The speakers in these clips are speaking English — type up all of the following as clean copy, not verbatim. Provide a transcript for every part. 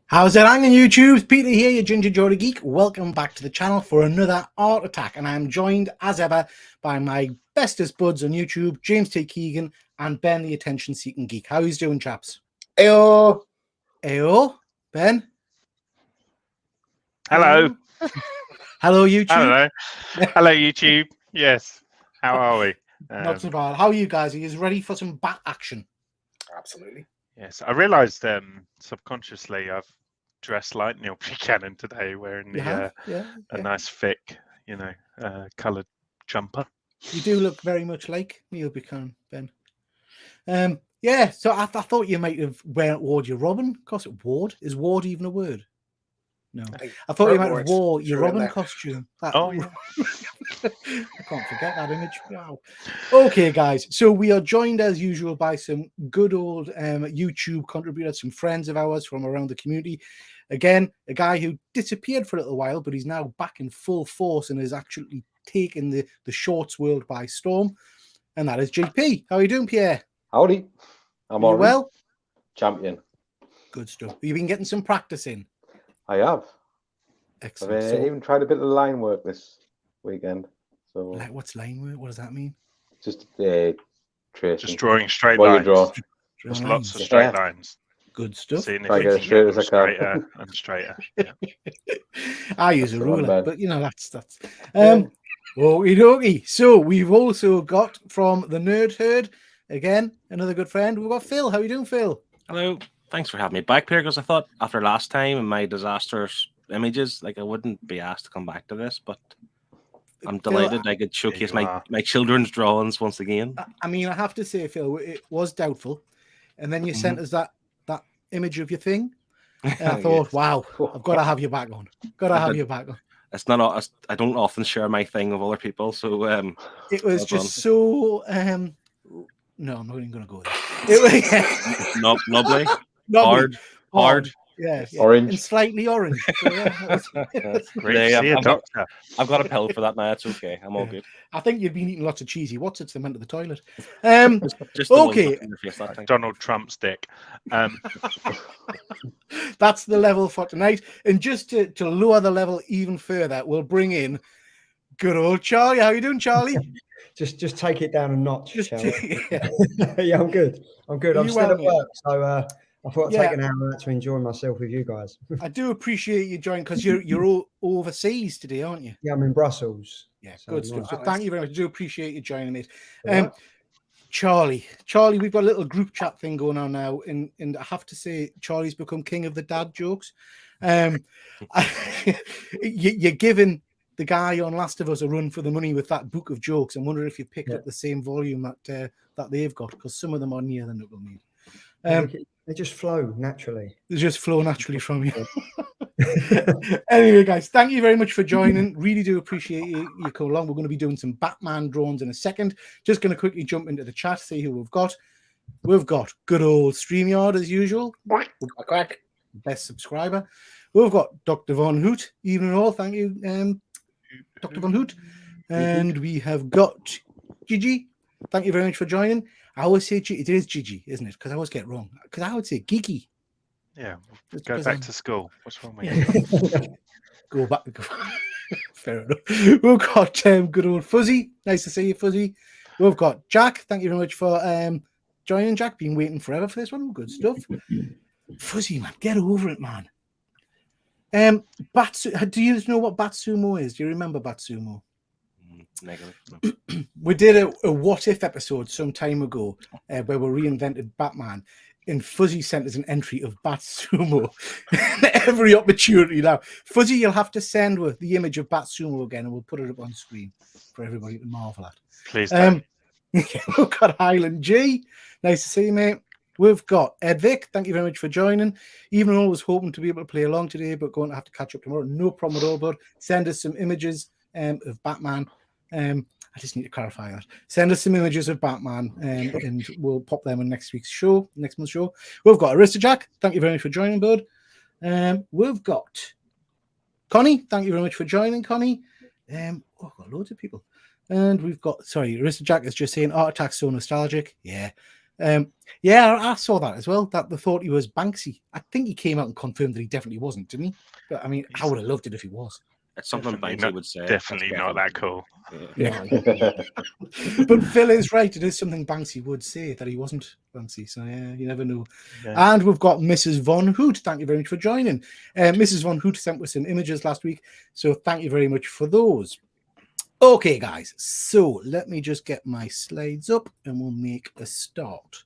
How's it hanging, YouTube? Peter here, your Ginger Geordie Geek. Welcome back to the channel for another Art Attack, and I'm joined, as ever, by my bestest buds on YouTube, James T. Keegan and Ben, the attention-seeking geek. How he's doing, chaps? Ayo! Ayo, Ben? Hello. Hello, YouTube. Hello. Hello, YouTube. Yes. How are we? Not so bad. How are you guys? Are you ready for some bat action? Absolutely. Yes. I realised subconsciously I've dressed like Neil Buchanan today, wearing the a nice thick, coloured jumper. You do look very much like Neil Buchanan, Ben. Yeah. So I thought you might have worn your Robin costume. Is ward even a word? No, I thought you might have wore your Robin costume. Oh, yeah. I can't forget that image. Wow. Okay, guys. So we are joined as usual by some good old YouTube contributors, some friends of ours from around the community. Again, a guy who disappeared for a little while, but he's now back in full force and has actually taken the shorts world by storm. And that is JP. How are you doing, Pierre? Howdy. I'm all right. Well? Champion. Good stuff. Have you been getting some practice in? I have. Excellent. I've even tried a bit of line work this weekend. So what's line work? What does that mean? Just tracing. Just drawing straight What you lines. draw. Just lots of straight lines. Good stuff. Seeing if Try you to get can as straight get as them I can. straighter and straighter. Yeah. I use a That's what I'm ruler, bad. but you know that's. Okie dokie. So we've also got from the Nerd Herd again another good friend. We've got Phil. How are you doing, Phil? Hello. Thanks for having me back, Pierre, because I thought after last time and my disastrous images, like I wouldn't be asked to come back to this, but I'm delighted I could showcase my children's drawings once again. I mean, I have to say, Phil, it was doubtful, and then you sent us that image of your thing, and I thought, wow, I've got to have you back on. Got to have you back on. It's not. I don't often share my thing with other people, so it was just so. No, I'm not even going to go there. Nubbly, hard. Yeah, orange, and slightly orange. So, Great to see a doctor. I've got a pill for that now. It's okay. I'm all good. I think you've been eating lots of cheesy Wotsits that went to the toilet. Just okay. Donald Trump's dick. That's the level for tonight. And just to lower the level even further, we'll bring in good old Charlie. How you doing, Charlie? Just take it down a notch, shall we? Yeah, I'm good. I'm still at work, so I thought I'd take an hour out to enjoy myself with you guys. I do appreciate you joining because you're all overseas today, aren't you? Yeah, I'm in Brussels. Yeah, so good stuff. So thank you very much. I do appreciate you joining me. Charlie, we've got a little group chat thing going on now, and I have to say, Charlie's become king of the dad jokes. You're giving the guy on Last of Us a run for the money with that book of jokes. I'm wondering if you picked up the same volume that they've got, because some of them are near the knuckle need. They just flow naturally. They just flow naturally from you. Anyway, guys, thank you very much for joining. Really do appreciate you coming along. We're going to be doing some Batman drawings in a second. Just going to quickly jump into the chat, see who we've got. We've got good old StreamYard as usual. Quack. Best subscriber. We've got Dr. Von Hoot. Even all, thank you, Dr. Von Hoot. And we have got Gigi. Thank you very much for joining. I always say it is Gigi, isn't it? Because I always get it wrong. Because I would say Geeky. Yeah, go back to school. What's wrong with you? Go back. Fair enough. We've got good old Fuzzy. Nice to see you, Fuzzy. We've got Jack. Thank you very much for joining, Jack. Been waiting forever for this one. Good stuff. Fuzzy, man, get over it, man. Do you know what Batsumo is? Do you remember Batsumo? Negative. We did a what if episode some time ago where we reinvented Batman, and Fuzzy sent us an entry of Batsumo. Every opportunity now. Fuzzy, you'll have to send with the image of Batsumo again, and we'll put it up on screen for everybody to marvel at. Please don't. We've got Highland G. Nice to see you, mate. We've got Edvic. Thank you very much for joining. Even though I was hoping to be able to play along today, but going to have to catch up tomorrow. No problem at all, bud. Send us some images of Batman. I just need to clarify that. Send us some images of Batman, and we'll pop them in next month's show. We've got Aristojack. Thank you very much for joining, bud. We've got Connie. Thank you very much for joining, Connie. I've got loads of people. And we've got, Aristojack is just saying Art Attack's so nostalgic. Yeah. Yeah, I saw that as well. That they thought he was Banksy. I think he came out and confirmed that he definitely wasn't, didn't he? But I mean, I would have loved it if he was. It's something Definitely Banksy not- would say. Definitely That's not that cool. Yeah. But Phil is right. It is something Banksy would say, that he wasn't Banksy. So yeah, you never know. Yeah. And we've got Mrs. Von Hoot. Thank you very much for joining. Mrs. Von Hoot sent us some images last week, so thank you very much for those. Okay, guys. So let me just get my slides up, and we'll make a start.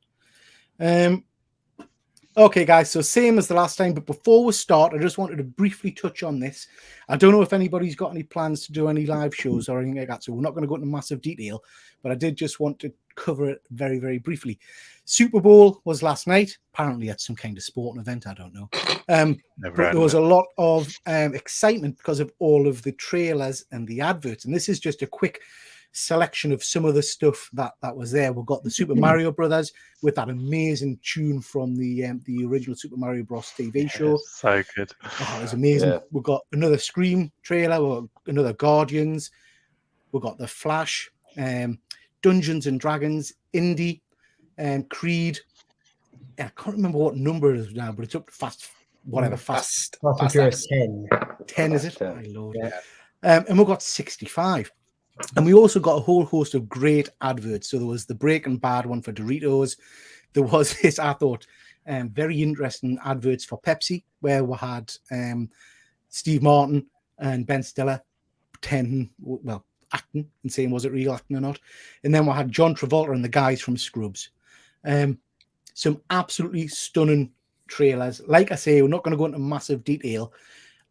Okay, guys, so same as the last time, but before we start, I just wanted to briefly touch on this. I don't know if anybody's got any plans to do any live shows or anything like that, so we're not going to go into massive detail, but I did just want to cover it very, very briefly. Super Bowl was last night. Apparently at some kind of sporting event, I don't know. But there was a lot of excitement because of all of the trailers and the adverts, and this is just a quick selection of some of the stuff that was there. We've got the Super Mario Brothers with that amazing tune from the original Super Mario Bros. TV show. So good. Oh, it was amazing. Yeah. We've got another Scream trailer. We've got another Guardians. We've got the Flash, Dungeons and Dragons, Indie, Creed. I can't remember what number it is now, but it's up to Fast 10. 10, is it? My Lord. Yeah. And we've got 65. And we also got a whole host of great adverts. So there was the Breaking Bad one for Doritos. There was this, I thought, very interesting adverts for Pepsi, where we had Steve Martin and Ben Stiller pretending, well, acting and saying was it real acting or not. And then we had John Travolta and the guys from Scrubs. Some absolutely stunning trailers. Like I say, we're not going to go into massive detail.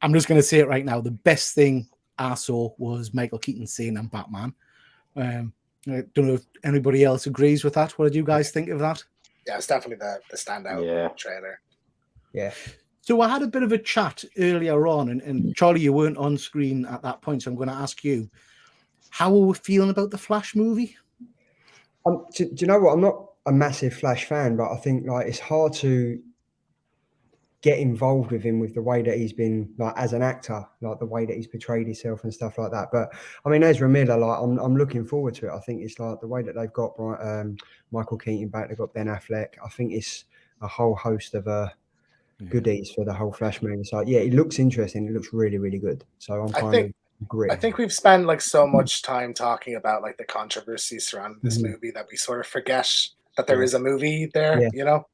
I'm just going to say it right now. The best thing I saw was Michael Keaton saying I'm Batman. I don't know if anybody else agrees with that. What did you guys think of that? Yeah, it's definitely the standout trailer. Yeah. So I had a bit of a chat earlier on, and Charlie, you weren't on screen at that point, so I'm going to ask you, how are we feeling about the Flash movie? Do you know what? I'm not a massive Flash fan, but I think like it's hard to get involved with him with the way that he's been like as an actor, like the way that he's portrayed himself and stuff like that. But I mean, Ezra Miller, like I'm looking forward to it. I think it's like the way that they've got Michael Keaton back, they've got Ben Affleck. I think it's a whole host of goodies for the whole Flash movie. So yeah, it looks interesting. It looks really, really good. So I think we've spent like so much time talking about like the controversy surrounding this movie that we sort of forget that there is a movie there, you know.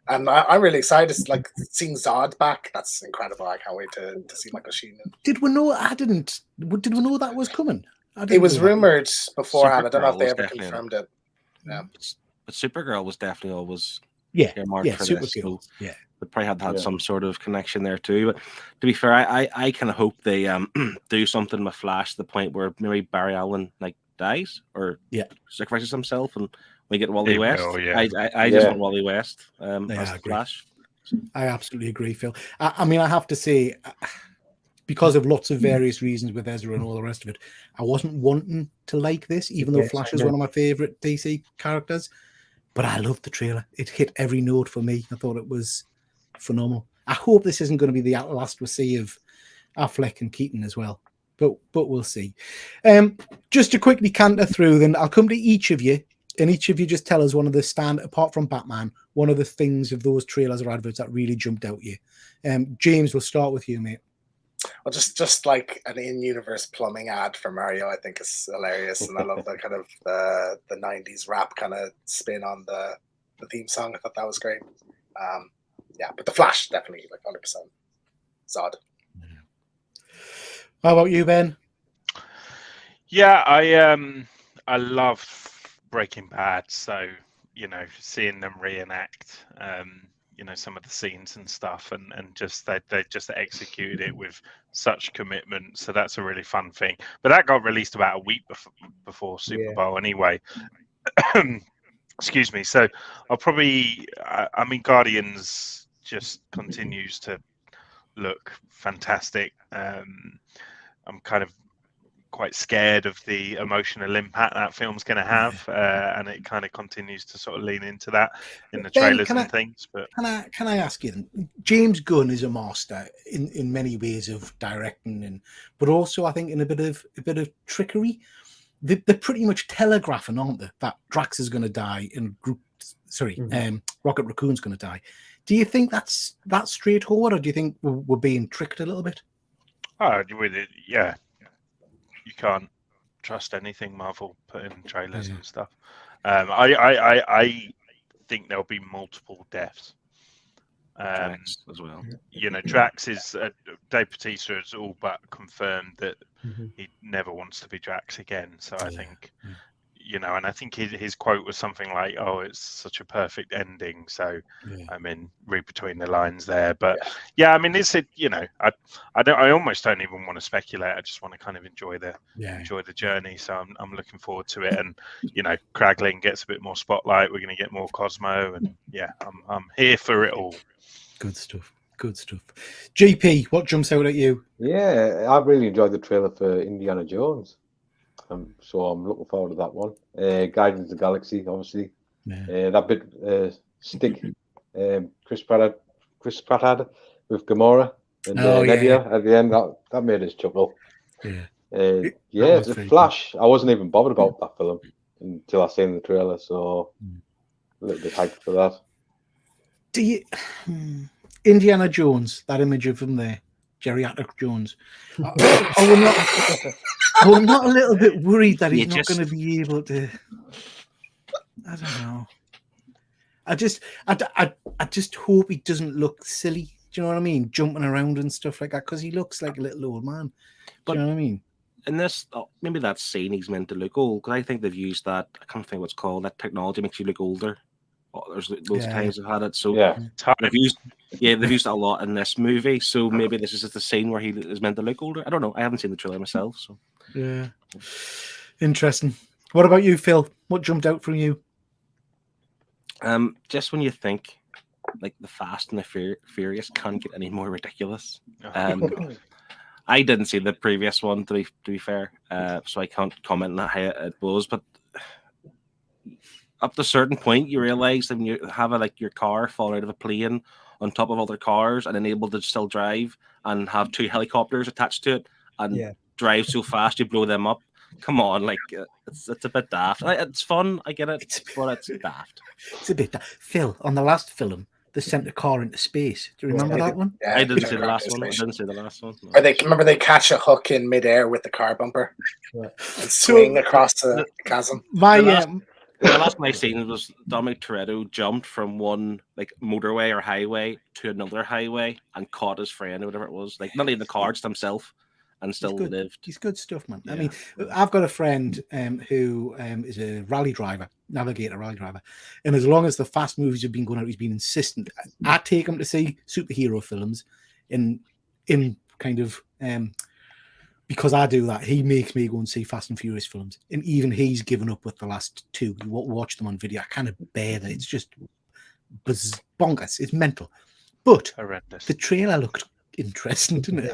And I'm really excited. Like seeing Zod back, that's incredible. I can't wait to see Michael Sheen. Did we know? Did we know that was coming? It was rumored beforehand. I don't know if they ever confirmed it. Yeah, but Supergirl was definitely always earmarked for this. So yeah, they probably had some sort of connection there too. But to be fair, I kind of hope they do something with Flash to the point where maybe Barry Allen like dies or sacrifices himself and we get Wally West. I just want Wally West as the Flash. I absolutely agree, Phil. I mean, I have to say, because of lots of various reasons with Ezra and all the rest of it, I wasn't wanting to like this, even though Flash is one of my favorite DC characters. But I loved the trailer. It hit every note for me. I thought it was phenomenal. I hope this isn't going to be the last we see of Affleck and Keaton as well. But we'll see. Just to quickly canter through, then I'll come to each of you. And each of you just tell us one of the apart from Batman, one of the things of those trailers or adverts that really jumped out at you. James, we'll start with you, mate. Well, just like an in-universe plumbing ad for Mario, I think is hilarious, and I love the kind of the '90s rap kind of spin on the theme song. I thought that was great. But the Flash definitely like 100% Zod. How about you, Ben? Yeah, I love Breaking Bad, so seeing them reenact some of the scenes and stuff, and just they just executed it with such commitment, so that's a really fun thing. But that got released about a week before Super Bowl anyway. Excuse me. So I'll probably I mean Guardians just continues to look fantastic. I'm kind of quite scared of the emotional impact that film's going to have, and it kind of continues to sort of lean into that in the trailers and things. But can I ask you then? James Gunn is a master in many ways of directing, but also I think in a bit of trickery. They're pretty much telegraphing, aren't they, that Drax is going to die and Groot sorry, Rocket Raccoon's going to die. Do you think that's that straightforward, or do you think we're being tricked a little bit? Oh, with it, yeah. You can't trust anything Marvel put in trailers and stuff. I think there'll be multiple deaths. Drax as well. You know, Drax is Dave Bautista has all but confirmed that he never wants to be Drax again. So I think, you know, and I think his quote was something like, "Oh, it's such a perfect ending." So I mean, read between the lines there, but yeah, I mean, you know, I almost don't even want to speculate. I just want to kind of enjoy the journey. So I'm looking forward to it, and you know, Kraglin gets a bit more spotlight. We're going to get more Cosmo, and yeah, I'm here for it all. Good stuff. Good stuff. GP, what jumps out at you? Yeah, I really enjoyed the trailer for Indiana Jones. So I'm looking forward to that one. Guardians of the Galaxy, obviously. That bit stick Chris Pratt had with Gamora and Nebula at the end. That made us chuckle. The Flash. I wasn't even bothered about that film until I seen the trailer, so a little bit hyped for that. Do you Indiana Jones? That image of him there, geriatric Jones. We're not a little bit worried that he's not going to be able to. I don't know. I just hope he doesn't look silly. Do you know what I mean? Jumping around and stuff like that, because he looks like a little old man. Do you know what I mean? In this, maybe that scene he's meant to look old, because I think they've used that. I can't think what it's called. That technology makes you look older. There's loads of times they've had it. So they've used it a lot in this movie. So maybe this is just the scene where he is meant to look older. I don't know. I haven't seen the trailer myself. So yeah, interesting. What about you, Phil? What jumped out from you? Just when you think like the Fast and the Furious can't get any more ridiculous. I didn't see the previous one to be fair, so I can't comment on how it was. But up to a certain point, you realize that when you have your car fall out of a plane on top of other cars and then able to still drive and have 2 helicopters attached to it and drive so fast you blow them up. Come on, it's a bit daft. It's fun, I get it, but it's daft. It's a bit daft. Phil, on the last film, they sent a car into space. Do you remember that one? Yeah, I didn't see the last one. No. Or they catch a hook in midair with the car bumper and swing across the chasm. The last one I seen was Dominic Toretto jumped from one motorway or highway to another highway and caught his friend or whatever it was. Not even the car, just himself, and still lived. He's good stuff, man. Yeah. I mean, I've got a friend who is a rally driver, navigator rally driver, and as long as the Fast movies have been going out, he's been insistent. I take him to see superhero films, in kind of. Because I do that, he makes me go and see Fast and Furious films, and even he's given up with the last 2. He won't watch them on video. I kind of bear that. It's just bonkers. It's mental. But horrendous. The trailer looked interesting, didn't it?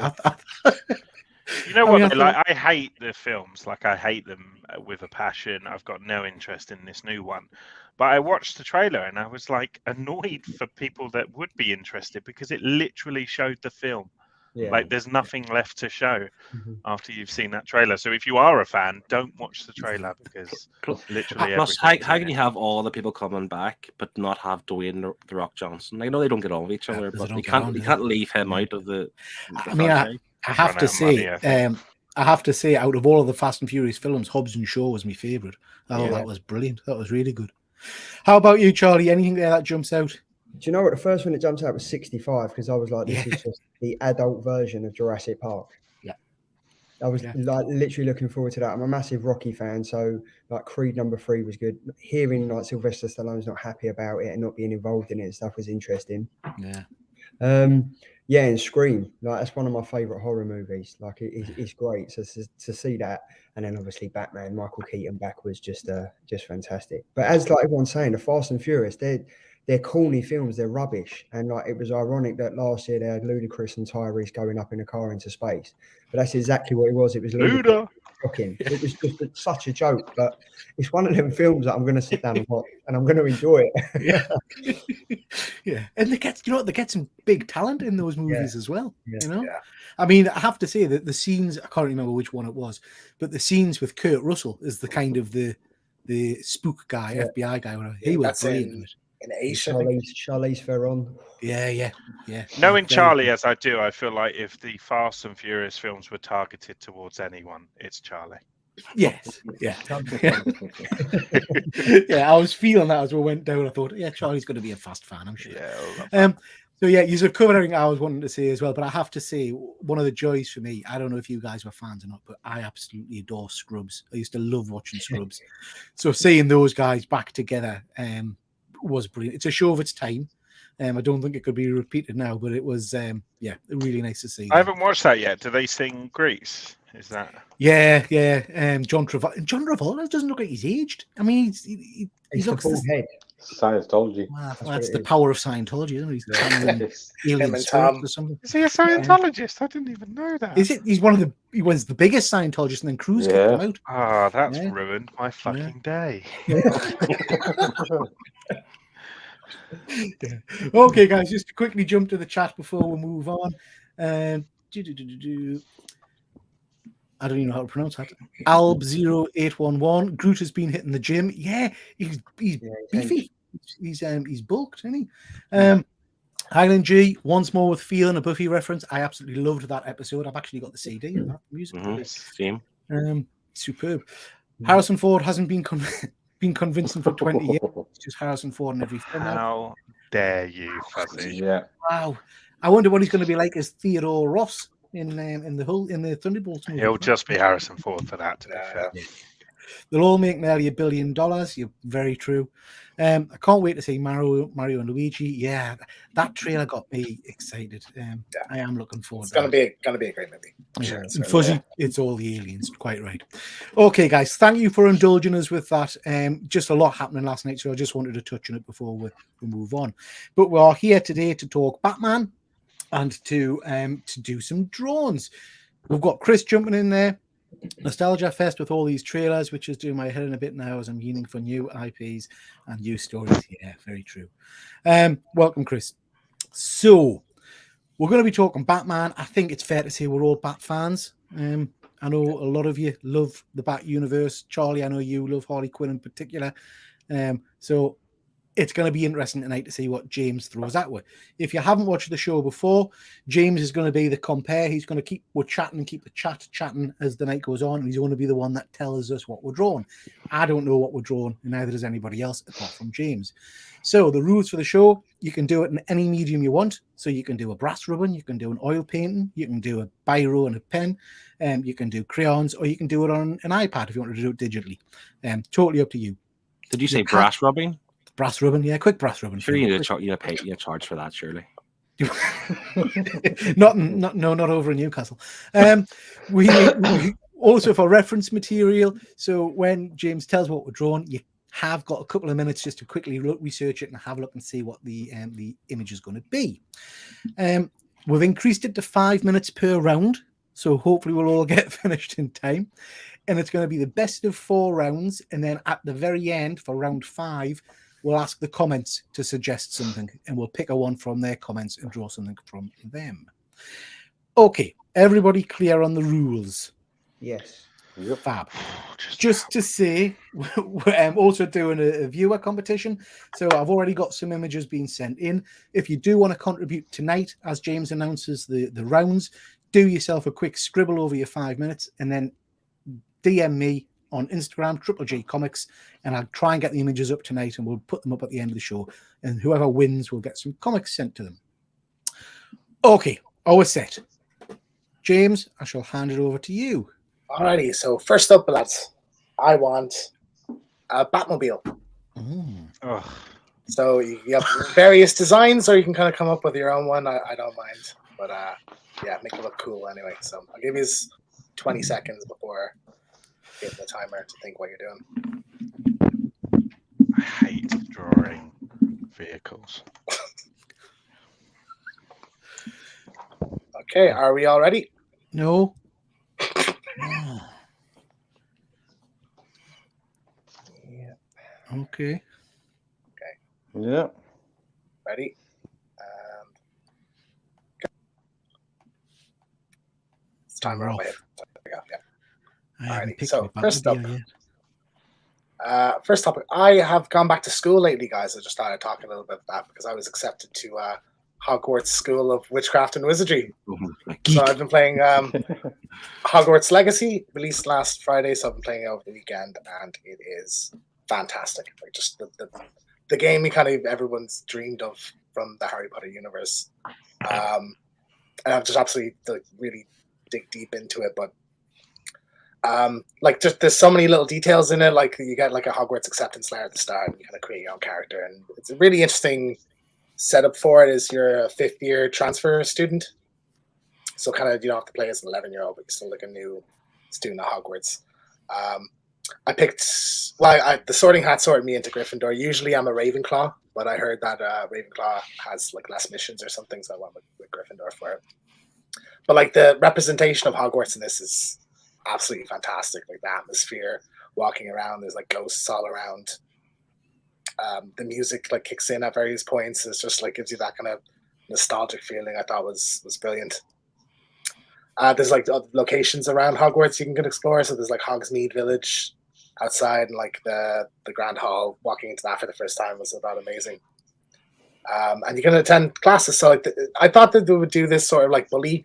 You know what? I hate the films. I hate them with a passion. I've got no interest in this new one. But I watched the trailer and I was annoyed for people that would be interested because it literally showed the film. Yeah. There's nothing left to show after you've seen that trailer. So if you are a fan, don't watch the trailer because literally plus, how can you have all the people coming back but not have Dwayne the Rock Johnson? I know they don't get on with each other, but you can't leave him out of the I mean, I have to say, I have to say, out of all of the Fast and Furious films, Hobbs and Shaw was my favourite. Oh, that was brilliant. That was really good. How about you, Charlie? Anything there that jumps out? Do you know what? The first one that jumps out was 65 because I was like, this is just the adult version of Jurassic Park. Yeah. I was literally looking forward to that. I'm a massive Rocky fan, so Creed #3 was good. Hearing Sylvester Stallone's not happy about it and not being involved in it and stuff was interesting. Yeah. And Scream, that's one of my favorite horror movies. It's great. So to see that, and then obviously Batman, Michael Keaton back was just fantastic. But as everyone's saying, the Fast and Furious, they're corny films, they're rubbish. And it was ironic that last year they had Ludacris and Tyrese going up in a car into space. But that's exactly what it was. It was Luda. Shocking. It was just such a joke. But it's one of them films that I'm going to sit down and watch, and I'm going to enjoy it. Yeah. And they get some big talent in those movies as well. Yeah. You know? Yeah. I mean, I have to say that the scenes, I can't remember which one it was, but the scenes with Kurt Russell is the kind of the spook guy, FBI guy, whatever. He was brilliant in it. in 8, I think. Charlize Theron. Yeah. Knowing Very Charlie good. as I do, I feel like if the Fast and Furious films were targeted towards anyone, it's Charlie. Yes, yeah. Yeah, I was feeling that as we went down. I thought, yeah, Charlie's going to be a Fast fan, I'm sure. Yeah, I love that. So yeah, you've covered everything I was wanting to say as well. But I have to say, one of the joys for me, I don't know if you guys were fans or not, but I absolutely adore Scrubs. I used to love watching Scrubs. So seeing those guys back together was brilliant. It's a show of its time. I don't think it could be repeated now, but it was really nice to see. I haven't watched that yet. Do they sing Grease? Is that? Yeah. John Travolta doesn't look like he's aged. I mean, he looks the bald head. Scientology. Wow, that's the power of Scientology, isn't it? He's channeling alien and spirits Tom. or something. Is he a Scientologist? I didn't even know that. Is it? He was the biggest Scientologist, and then Cruise kicked him out. Oh, that's Yeah. ruined my fucking day. Okay, guys, just to quickly jump to the chat before we move on. I don't even know how to pronounce that. Alb0811. Groot has been hitting the gym. Yeah, he's beefy. He's bulked, isn't he? Highland G, once more with feeling a Buffy reference. I absolutely loved that episode. I've actually got the CD of that music. Same. Superb. Harrison Ford hasn't been convincing for 20 years. It's just Harrison Ford in every film. How dare you, Fuzzy? Yeah. Wow. I wonder what he's going to be like as Theodore Ross in the Thunderbolts movie. He'll just be Harrison Ford for that, to be fair. They'll all make nearly $1 billion. You're very true. I can't wait to see Mario and Luigi. Yeah, that trailer got me excited. I am looking forward. It's gonna be a great movie. Yeah. And Fuzzy, it's all the aliens. Quite right. Okay, guys, thank you for indulging us with that. Just a lot happening last night, so I just wanted to touch on it before we move on. But we are here today to talk Batman and to do some drones. We've got Chris jumping in there. Nostalgia Fest with all these trailers, which is doing my head in a bit now as I'm yearning for new IPs and new stories. Yeah, very true. Welcome, Chris. So we're going to be talking Batman. I think it's fair to say we're all Bat fans. I know a lot of you love the Bat universe. Charlie, I know you love Harley Quinn in particular. So it's going to be interesting tonight to see what James throws at us. If you haven't watched the show before, James is going to be the compare. He's going to keep the chat chatting as the night goes on, and he's going to be the one that tells us what we're drawing. I don't know what we're drawing, and neither does anybody else apart from James. So the rules for the show, you can do it in any medium you want. So you can do a brass ribbon, you can do an oil painting, you can do a biro and a pen, you can do crayons, or you can do it on an iPad if you want to do it digitally. Totally up to you. Did you say brass rubbing? Brass ribbon, yeah, quick brass ribbon. Sure, you need to charge for that, surely. not over in Newcastle. We also for reference material. So when James tells what we're drawing, you have got a couple of minutes just to quickly research it and have a look and see what the image is going to be. We've increased it to 5 minutes per round, so hopefully we'll all get finished in time. And it's going to be the best of 4 rounds, and then at the very end for round 5. We'll ask the comments to suggest something, and we'll pick a one from their comments and draw something from them. Okay, everybody clear on the rules? Yes. Yep. Fab. Just to say, I'm also doing a viewer competition. So I've already got some images being sent in. If you do want to contribute tonight, as James announces the rounds, do yourself a quick scribble over your 5 minutes and then DM me on Instagram, Triple G Comics, and I'll try and get the images up tonight, and we'll put them up at the end of the show. And whoever wins will get some comics sent to them. Okay, our set. James, I shall hand it over to you. Alrighty, so first up, lads, I want a Batmobile. So you have various designs, or you can kind of come up with your own one. I don't mind, but yeah, make it look cool anyway. So I'll give you 20 seconds before getting the timer to think what you're doing. I hate drawing vehicles. Okay, are we all ready? No. Yeah. Okay. Yeah. Ready? It's timer on my head. Yeah. I haven't Alrighty, picked so my first up, Batmobile yet. First topic. I have gone back to school lately, guys. I just started talking a little bit about that because I was accepted to Hogwarts School of Witchcraft and Wizardry. Geek. So I've been playing Hogwarts Legacy, released last Friday. So I've been playing it over the weekend, and it is fantastic. Like just the game kind of everyone's dreamed of from the Harry Potter universe. And I've just absolutely really dig deep into it, but like just there's so many little details in it. Like you get like a Hogwarts acceptance letter at the start, and you kind of create your own character, and it's a really interesting setup for it. Is you're a 5th year transfer student, so kind of you don't have to play as an 11-year-old, but you're still like a new student at Hogwarts. I picked the Sorting Hat sorted me into Gryffindor. Usually I'm a Ravenclaw, but I heard that Ravenclaw has like less missions or something, so I went with Gryffindor for it. But like the representation of Hogwarts in this is absolutely fantastic. Like the atmosphere, walking around, there's like ghosts all around. The music like kicks in at various points. It's just like gives you that kind of nostalgic feeling. I thought was brilliant. There's like locations around Hogwarts you can explore. So there's like Hogsmeade Village outside, and like the Grand Hall. Walking into that for the first time was about amazing. And you can attend classes. So like I thought that they would do this sort of like bully,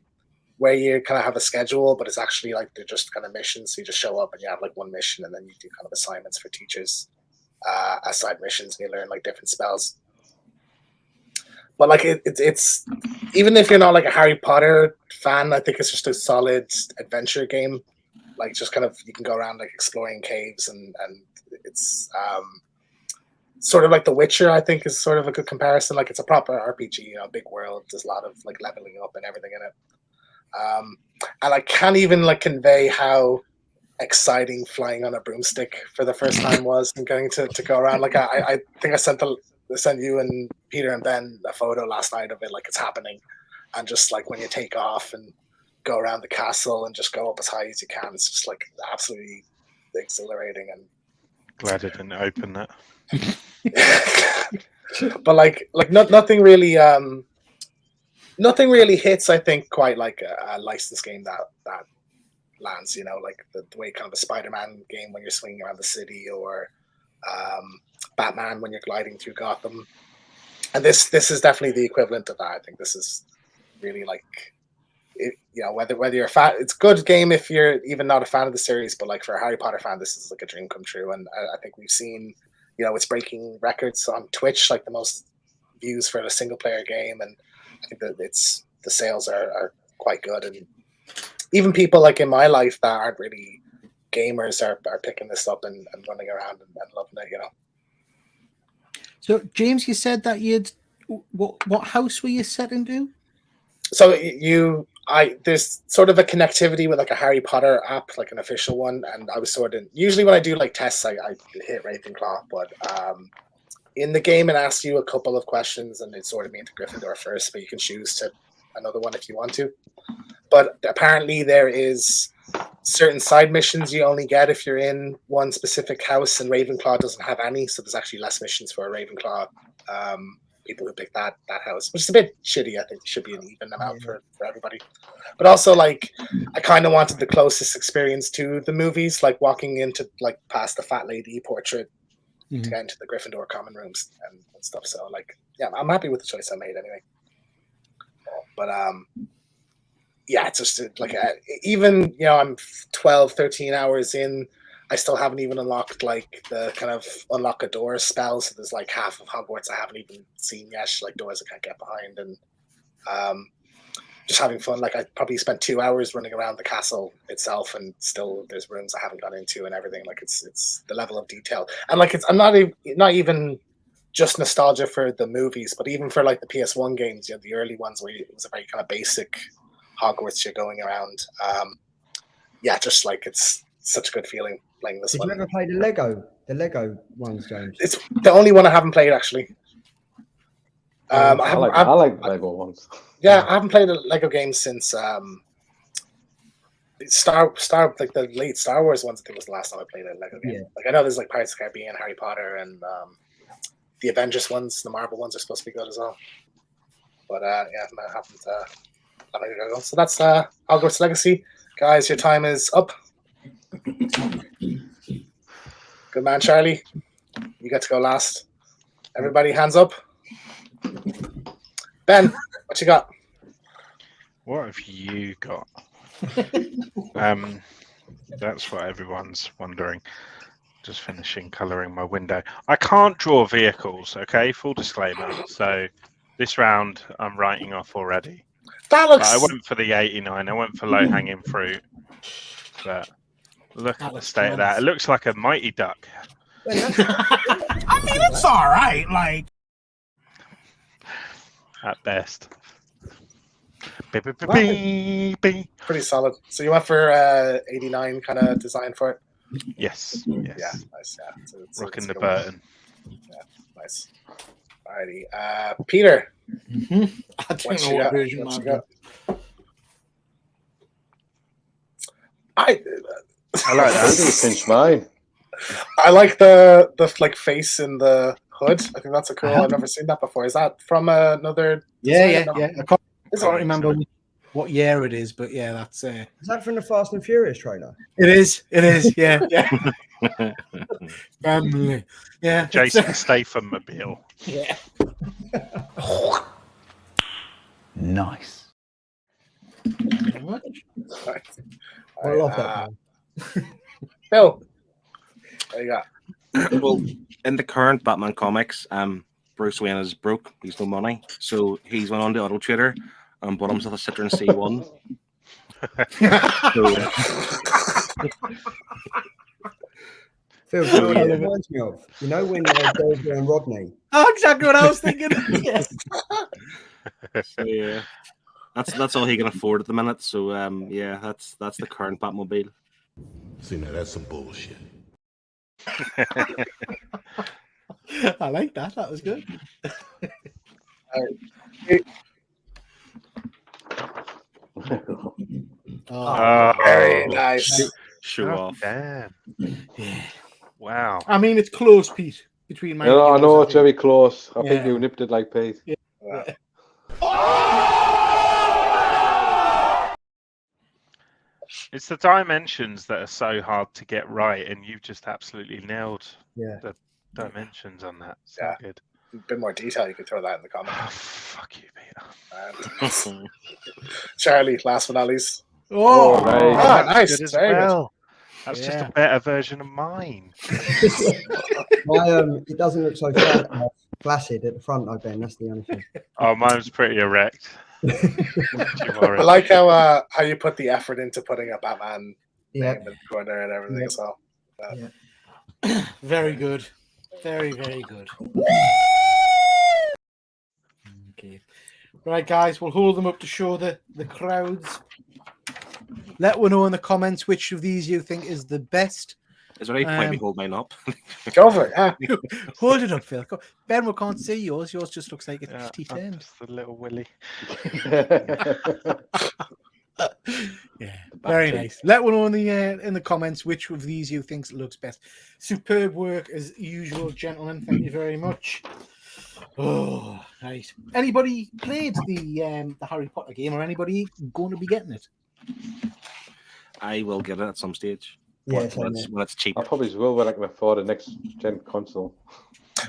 where you kind of have a schedule, but it's actually like they're just kind of missions. So you just show up and you have like one mission, and then you do kind of assignments for teachers as side missions, and you learn like different spells. But like it's even if you're not like a Harry Potter fan, I think it's just a solid adventure game. Like just kind of you can go around like exploring caves, and it's sort of like The Witcher. I think is sort of a good comparison. Like it's a proper RPG, big world. There's a lot of like leveling up and everything in it. And I can't even like convey how exciting flying on a broomstick for the first time was, and going to go around. Like I think I sent you and Peter and Ben a photo last night of it, like it's happening, and just like when you take off and go around the castle and just go up as high as you can, it's just like absolutely exhilarating. And glad I didn't open that. But like nothing really hits, I think, quite like a licensed game that lands, like the way kind of a Spider-Man game when you're swinging around the city, or Batman when you're gliding through Gotham. And this is definitely the equivalent of that. I think this is really like, whether you're a fan, it's a good game if you're even not a fan of the series, but like for a Harry Potter fan, this is like a dream come true. And I think we've seen, it's breaking records on Twitch, like the most views for a single player game. And I think that the sales are quite good, and even people like in my life that aren't really gamers are picking this up and running around and loving it. So James, you said that what house were you set into? So there's sort of a connectivity with like a Harry Potter app, like an official one, and I was usually when I do like tests, I hit Ravenclaw, but in the game, it asks you a couple of questions, and it sorted me into Gryffindor first, but you can choose to another one if you want to. But apparently there is certain side missions you only get if you're in one specific house, and Ravenclaw doesn't have any, so there's actually less missions for a Ravenclaw people who pick that house, which is a bit shitty. I think it should be an even amount for everybody. But also, like, I kind of wanted the closest experience to the movies, like walking into like past the fat lady portrait to get into the Gryffindor common rooms and stuff. So like, yeah, I'm happy with the choice I made anyway. But yeah, it's just like even I'm 12, 13 hours in, I still haven't even unlocked like the kind of unlock a door spell. So there's like half of Hogwarts I haven't even seen yet, like doors I can't get behind, and just having fun. Like I probably spent 2 hours running around the castle itself, and still there's rooms I haven't gone into and everything. Like it's the level of detail, and like I'm not even just nostalgia for the movies, but even for like the PS1 games, the early ones where it was a very kind of basic Hogwarts you're going around. Yeah, just like it's such a good feeling playing this one. Did you ever play the Lego ones, James? It's the only one I haven't played actually. I like Lego ones. Yeah, I haven't played a Lego game since Star like the late Star Wars ones. I think was the last time I played a Lego game. Yeah. Like I know there's like Pirates of the Caribbean, Harry Potter, and the Avengers ones, the Marvel ones are supposed to be good as well. But yeah, I haven't. So that's Hogwarts Legacy, guys. Your time is up. Good man, Charlie. You get to go last. Everybody, hands up. Ben, what you got? What have you got? That's what everyone's wondering. Just finishing colouring my window. I can't draw vehicles, okay? Full disclaimer. So this round, I'm writing off already. That looks... I went for the 89. I went for low-hanging fruit. But look at the state of that. It looks like a Mighty Duck. I mean, it's all right. Like, at best. Pretty solid. So you went for 89 kind of design for it? Yes. Yeah, nice. Yeah, it's Rocking the good Burton. Yeah, nice. Alrighty, Peter. I don't know what version what you got. I like that. I think you pinched mine. I like the like face in the hood. I think that's a cool. I've never seen that before. Is that from another? Yeah. I can't remember Isn't what year it is, but yeah, that's. Is that from the Fast and Furious trailer? It is. Yeah. Family. Yeah. Jason Statham mobile. Yeah. nice. Very much. I love that. Bill, what you got? Well, in the current Batman comics, Bruce Wayne is broke. He's no money, so he's went on to Auto Trader and bought himself a Citroen C1. Phil, you know what it reminds me of? You know when Dover and Rodney? Oh, exactly what I was thinking. Yes. So yeah, that's all he can afford at the minute. So yeah, that's the current Batmobile. See, now that's some bullshit. I like that. That was good. Very nice. Show off. Damn. Yeah. Wow. I mean, it's close, Pete. Between my. I know it's very close. I think Yeah. you nipped it like Pete. Yeah. It's the dimensions that are so hard to get right, and you've just absolutely nailed the dimensions on that. So Yeah. good. A bit more detail. You could throw that in the comments. Oh, fuck you, Peter. Charlie, last but not least. Oh, nice. Nice. Good as Very good. well. That's just a better version of mine. It doesn't look so flaccid at the front, though, Ben. That's the only thing. Oh, mine's pretty erect. I like how you put the effort into putting a Batman name in the corner and everything as well. Very good. Very, very good. Okay. Right, guys, we'll hold them up to show the crowds. Let us know in the comments which of these you think is the best. Is there any point we hold mine up? Go for it, yeah. Hold it up, Phil. Ben, we can't see yours. Yours just looks like a T10. Just the little Willy. Yeah, very nice. Let us know in the comments which of these you think looks best. Superb work as usual, gentlemen. Thank you very much. Oh, nice. Anybody played the Harry Potter game, or anybody going to be getting it? I will get it at some stage. Yeah, when it's cheap. I probably will when I can afford a next gen console.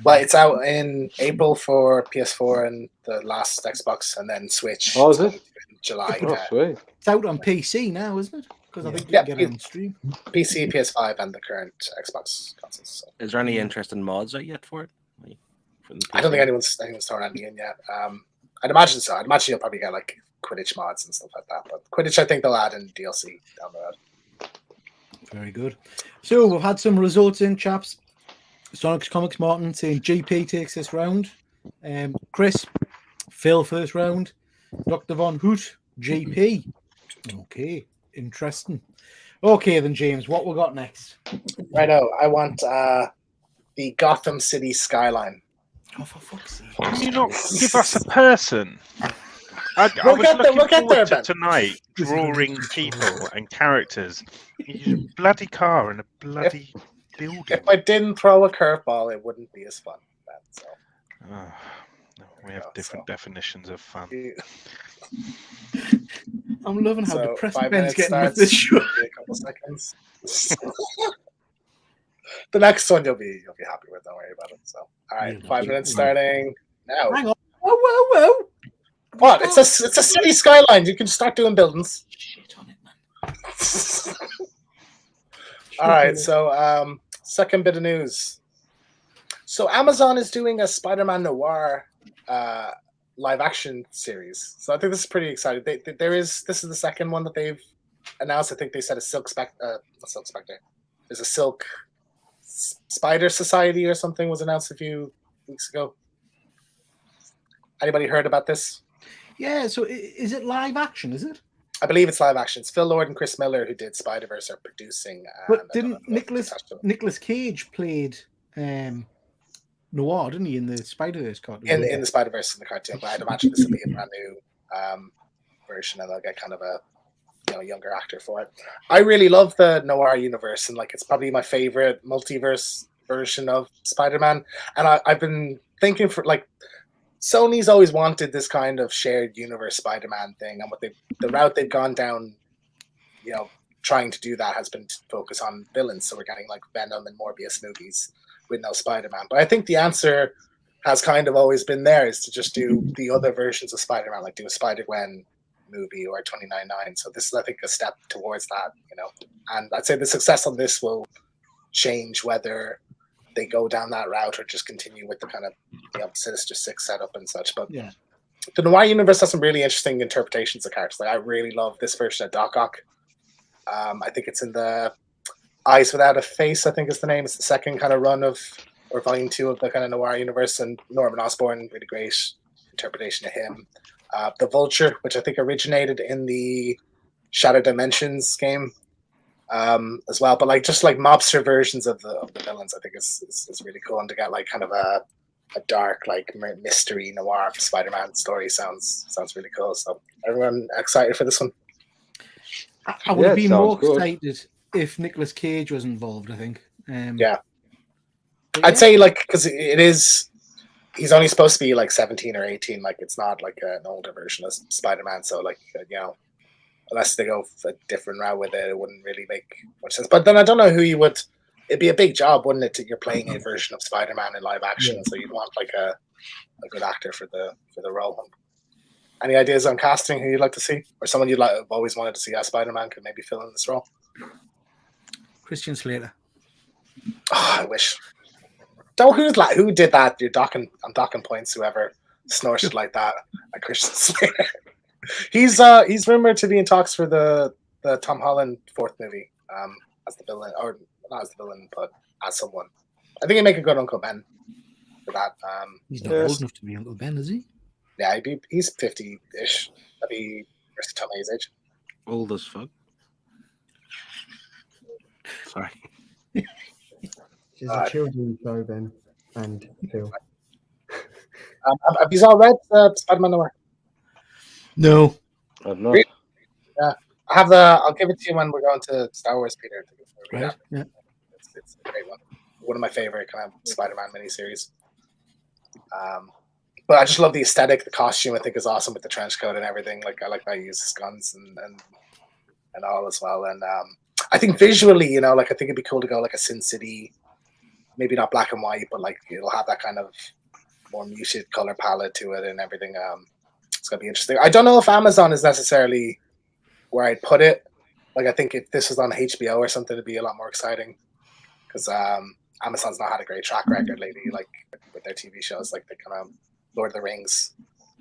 Well, it's out in April for PS4 and the last Xbox, and then Switch. Oh, is it? In July. Oh, sweet. It's out on PC now, isn't it? Because I think you can get it on stream. PC, PS5, and the current Xbox consoles. So. Is there any interest in mods out yet for it? I don't think anyone's throwing anything in yet. I'd imagine so. I'd imagine you'll probably get like Quidditch mods and stuff like that. But Quidditch, I think they'll add in DLC down the road. Very good. So we've had some results in, chaps. Sonic's Comics Martin saying GP takes this round. Chris, Phil first round. Dr. Von Hoot, GP. Okay, interesting. Okay then, James, what we got next? Righto, I want the Gotham City skyline. Oh, for fuck's sake. Can you not give us a person? I We'll was get there, looking we'll get forward there, to Ben. tonight, drawing people and characters. You use a bloody car and a bloody building. If I didn't throw a curveball, it wouldn't be as fun. Ben, so. Oh, no, we have different definitions of fun. I'm loving how So, depressed 5 Ben's minutes getting with starts, this show. maybe a couple seconds. The next one you'll be happy with. Don't worry about it. So, all right, 5 minutes starting now. Hang on. Whoa. What? It's a city skyline. You can start doing buildings. Shit on it, man. All right. So, second bit of news. So, Amazon is doing a Spider-Man Noir live action series. So, I think this is pretty exciting. This is the second one that they've announced. I think they said a Silk Spectre. There's a Silk Spider Society or something was announced a few weeks ago. Anybody heard about this? Yeah, so is it live action, is it? I believe it's live action. It's Phil Lord and Chris Miller who did Spider-Verse are producing. But didn't Nicolas Cage played Noir, didn't he, in the Spider-Verse cartoon? In the Spider-Verse in the cartoon, but I'd imagine this will be a brand new version and they'll get kind of a younger actor for it. I really love the Noir universe and like it's probably my favorite multiverse version of Spider-Man. And I've been thinking for like Sony's always wanted this kind of shared universe Spider-Man thing, and the route they've gone down, trying to do that has been to focus on villains. So we're getting like Venom and Morbius movies with no Spider-Man. But I think the answer has kind of always been there is to just do the other versions of Spider-Man, like do a Spider-Gwen movie or 29/9. So this is, I think, a step towards that, And I'd say the success on this will change whether they go down that route or just continue with the kind of Sinister Six setup and such. But yeah, the Noir universe has some really interesting interpretations of characters. Like I really love this version of Doc Ock. I think it's in the Eyes Without a Face, I think is the name. It's the second kind of run of, or volume 2 of the kind of Noir universe, and Norman Osborn, really great interpretation of him. The Vulture, which I think originated in the Shattered Dimensions game as well, but like just like mobster versions of the villains, I think is really cool, and to get like kind of a dark like mystery noir Spider-Man story sounds really cool. So everyone excited for this one? I would have been more excited if Nicolas Cage was involved. I think. I'd say like because he's only supposed to be like 17 or 18. Like it's not like an older version of Spider-Man. So like unless they go a different route with it, it wouldn't really make much sense. But then I don't know who you would. It'd be a big job, wouldn't it? You're playing a version of Spider-Man in live action, so you'd want like a good actor for the role. Any ideas on casting who you'd like to see, or someone you'd like have always wanted to see as Spider-Man could maybe fill in this role? Christian Slater. Oh, I wish. Who did that? I'm docking points. Whoever snorted like that at Christian Slater. He's rumored to be in talks for the Tom Holland 4th movie as the villain, or not as the villain, but as someone. I think he'd make a good Uncle Ben for that. He's not old enough to be Uncle Ben, is he? Yeah, he's 50-ish. That'd be Mr. Tom Hayes' age. Old as fuck. Sorry. She's a children's show, Ben, and Phil. Have you all read Spider-Man Noir? No. I've not. Really? Yeah, I have I'll give it to you when we're going to Star Wars, Peter. Right. Yeah. It's a great one. One of my favorite kind of Spider-Man miniseries. But I just love the aesthetic. The costume I think is awesome with the trench coat and everything. Like I like that he uses guns and all as well. And I think visually, like I think it'd be cool to go like a Sin City, maybe not black and white, but like it'll have that kind of more muted color palette to it and everything. It's gonna be interesting. I don't know if Amazon is necessarily where I'd put it. Like I think if this was on HBO or something, it'd be a lot more exciting. Because Amazon's not had a great track record lately, like with their TV shows, like the kind of Lord of the Rings.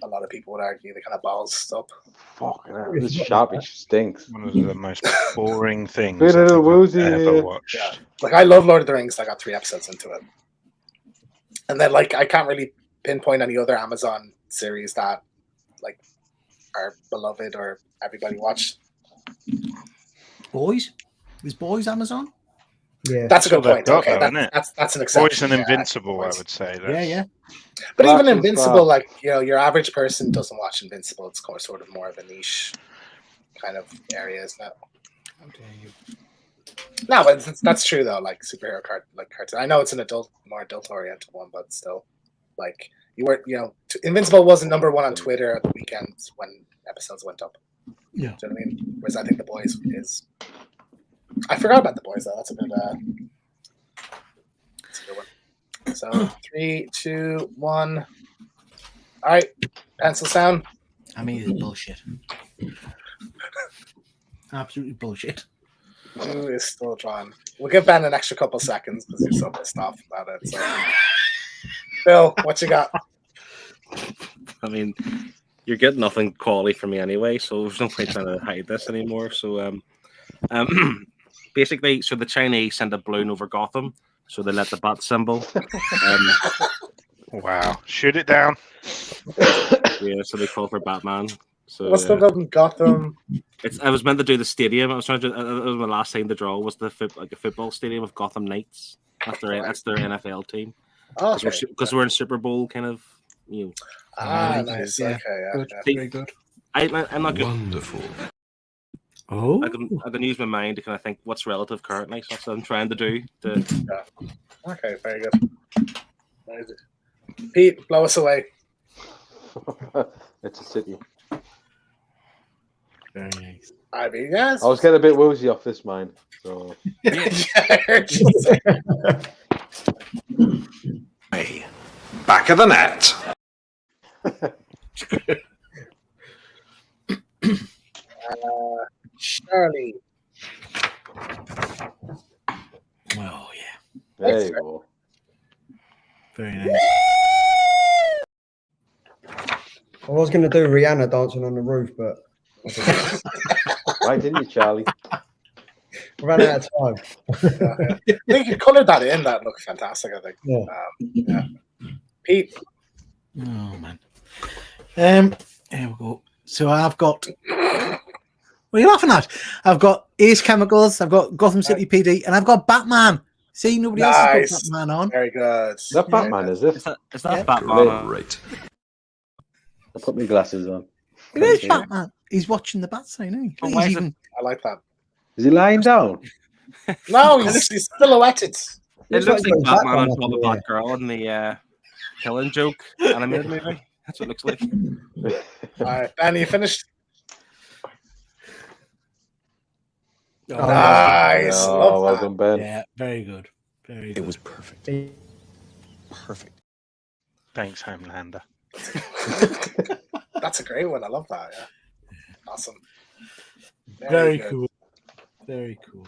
A lot of people would argue they kind of balls up. Fucking hell, this sharpie stinks. One of the most boring things Bit I've of woozy, ever watched. Yeah. Like I love Lord of the Rings. I got 3 episodes into it, and then like I can't really pinpoint any other Amazon series that like are beloved or everybody watched. Boys? Is Boys Amazon? Yeah, That's a good point. Got, Okay, though, that's an exception. Boys and Invincible, I would say. Yeah. But even Flash and Invincible, Flash. like your average person doesn't watch Invincible. It's sort of more of a niche kind of area, isn't it? How dare you? No, but that's true though. Like superhero cartoon. I know it's an more adult oriented one, but still, like Invincible wasn't number 1 on Twitter at the weekends when episodes went up. Yeah. Do you know what I mean? Whereas I think The Boys is. I forgot about The Boys though. That's a bit. So 3, 2, 1. All right, pencils down. I mean, it's bullshit. Absolutely bullshit. Who is still drawing? We'll give Ben an extra couple seconds because you're so pissed off about it. So, Bill, what you got? I mean, you're getting nothing quality from me anyway, so there's no point trying to hide this anymore. So, basically, so the Chinese sent a balloon over Gotham, so they let the bat symbol. Wow, shoot it down. Yeah, so they call for Batman. So What's the building? Gotham. I was meant to do the stadium. I was trying to. That was my last thing to draw. Was the like a football stadium of Gotham Knights. That's their NFL team. Okay. Because we're in Super Bowl kind of. Nice. Yeah. Okay, Good. yeah. Very good. I'm not good. Wonderful. Oh, I can use my mind to kind of think what's relative currently. So that's what I'm trying to do. Okay, very good. Very good. Pete, blow us away. It's a city. very nice. I mean, yes. I was getting a bit woozy off this mine. So Hey, back of the net. Charlie. Oh yeah, there you go. very nice. I was going to do Rihanna dancing on the roof, but Why didn't you, Charlie? I ran out of time. I think you coloured that in. That looked fantastic, I think. Yeah. Yeah. Pete. Oh man. Here we go. So I've got. What are you laughing at? I've got Ace Chemicals, I've got Gotham City PD, and I've got Batman. See, nobody else has got Batman on. Very good. Is that Batman, is it? Is that Yeah. Batman? Great. I put my glasses on. It is Batman. He's watching the bat sign, isn't he? Oh, why is it- I like that. Is he lying down? No, he's silhouetted. It looks like like Batman on Batman top of up in the Batgirl in the Killing Joke animated movie. That's what it looks like. All right, Ben, you finished? Oh, Nice. Oh, Love well that. done, Ben. yeah, very good. Very It good. was perfect. Perfect. Thanks, Homelander. That's a great one. I love that. Yeah. Awesome. Very good. cool. Very cool.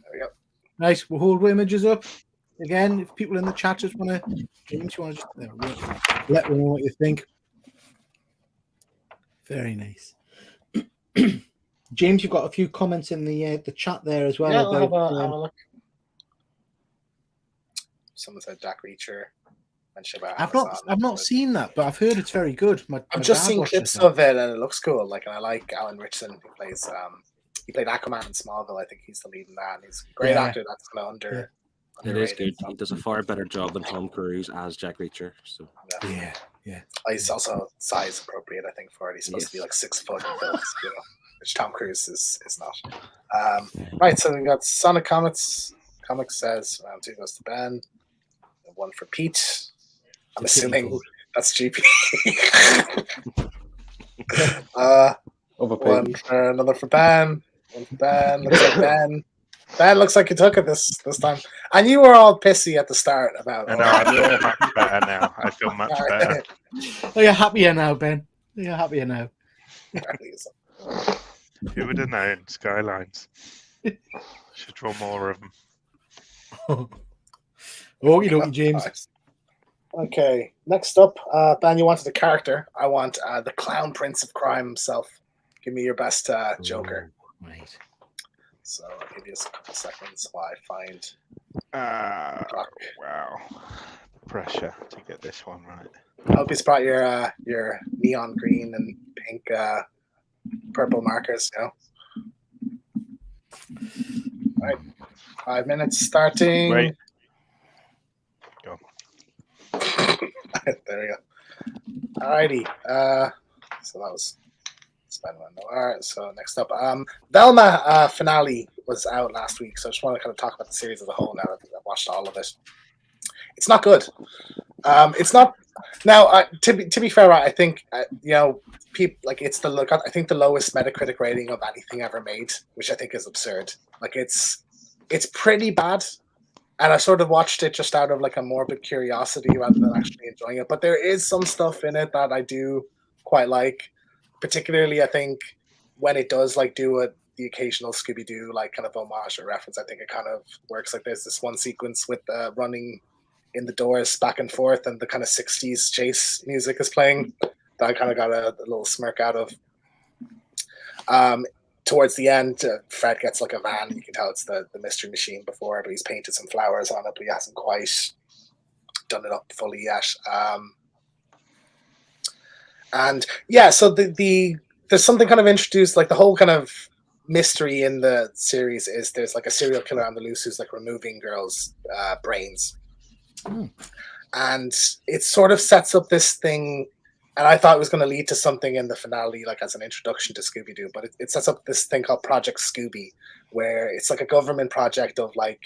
There we go. Nice. We'll hold images up again. If people in the chat just want to, James, you want to just let me know what you think. Very nice. James, you've got a few comments in the chat there as well. Yeah, I'll about, have a look. Someone said Jack Reacher. I've not seen that, but I've heard it's very good. I've just seen clips of it, and it looks cool. Like, and I like Alan Richardson, who plays. He played Aquaman in Smallville. I think he's the lead in that, and he's a great actor. That's kind of It is underrated. good. He does a far better job than Tom Cruise as Jack Reacher. So Yeah. He's also size appropriate, I think, for it. He's supposed to be like 6 foot in films, which Tom Cruise is not. Right, so we got Sonic Comics. Comics says round 2 goes to Ben. And 1 for Pete. I'm assuming that's GP. One for another for Ben. One for Ben. Looks like Ben. Ben looks like you took it this time. And you were all pissy at the start about. I know, I feel much better now. I feel much better. Oh, you're happier now, Ben. You're happier now. Who would have known? Skylines. Should draw more of them. Oh, you don't, James. Okay, next up, Ben, you wanted a character. I want the Clown Prince of Crime himself. Give me your best Joker. Right. So I'll give you a couple seconds while I find. Wow. Pressure to get this one right. I hope you brought your neon green and pink purple markers, you know. All right. 5 minutes starting. Wait. Go. There we go. Alrighty. So that was Spider-Man. All right. So next up, Velma finale was out last week. So I just want to kind of talk about the series as a whole now that I've watched all of it. It's not good. It's not. Now, to be fair, I think people like it's the look. I think the lowest Metacritic rating of anything ever made, which I think is absurd. Like it's pretty bad. and I sort of watched it just out of like a morbid curiosity rather than actually enjoying it. But there is some stuff in it that I do quite like, particularly I think when it does like do the occasional Scooby-Doo like kind of homage or reference. I think it kind of works. Like there's this one sequence with running in the doors back and forth, and the kind of 60s chase music is playing. That I kind of got a little smirk out of. Towards the end, Fred gets like a van. You can tell it's the Mystery Machine before, but he's painted some flowers on it, but he hasn't quite done it up fully yet. And yeah, so there's something kind of introduced, like the whole kind of mystery in the series is there's like a serial killer on the loose who's like removing girls' brains. And it sort of sets up this thing, and I thought it was going to lead to something in the finale, like as an introduction to Scooby-Doo, but it sets up this thing called Project Scooby, where it's like a government project of like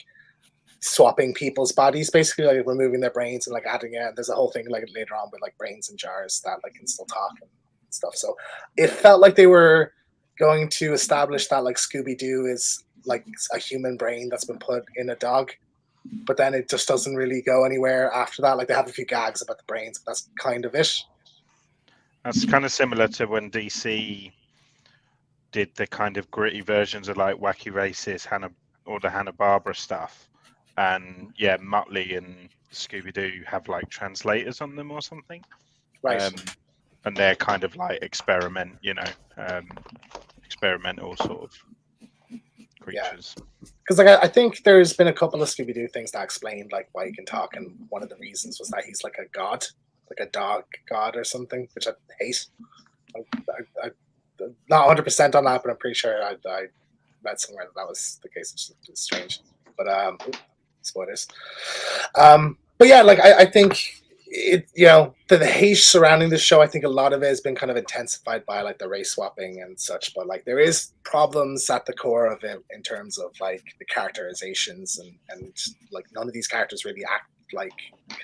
swapping people's bodies, basically like removing their brains and like adding it. There's a whole thing like later on with like brains in jars that like can still talk and stuff. So it felt like they were going to establish that like Scooby-Doo is like a human brain that's been put in a dog, but then it just doesn't really go anywhere after that. Like they have a few gags about the brains, but that's kind of it. That's kind of similar to when DC did the kind of gritty versions of like Wacky Races, the Hanna-Barbera stuff. And yeah, Muttley and Scooby-Doo have like translators on them or something. Right. And they're kind of like experimental sort of creatures. Because like I think there's been a couple of Scooby-Doo things that explained like why he can talk, and one of the reasons was that he's like a god, like a dog god or something, which I hate. I'm not 100% on that, but I'm pretty sure I read somewhere that was the case, which is strange. But spoilers. But yeah, like I think it, the hate surrounding the show, I think a lot of it has been kind of intensified by like the race swapping and such, but like there is problems at the core of it in terms of like the characterizations and like none of these characters really act like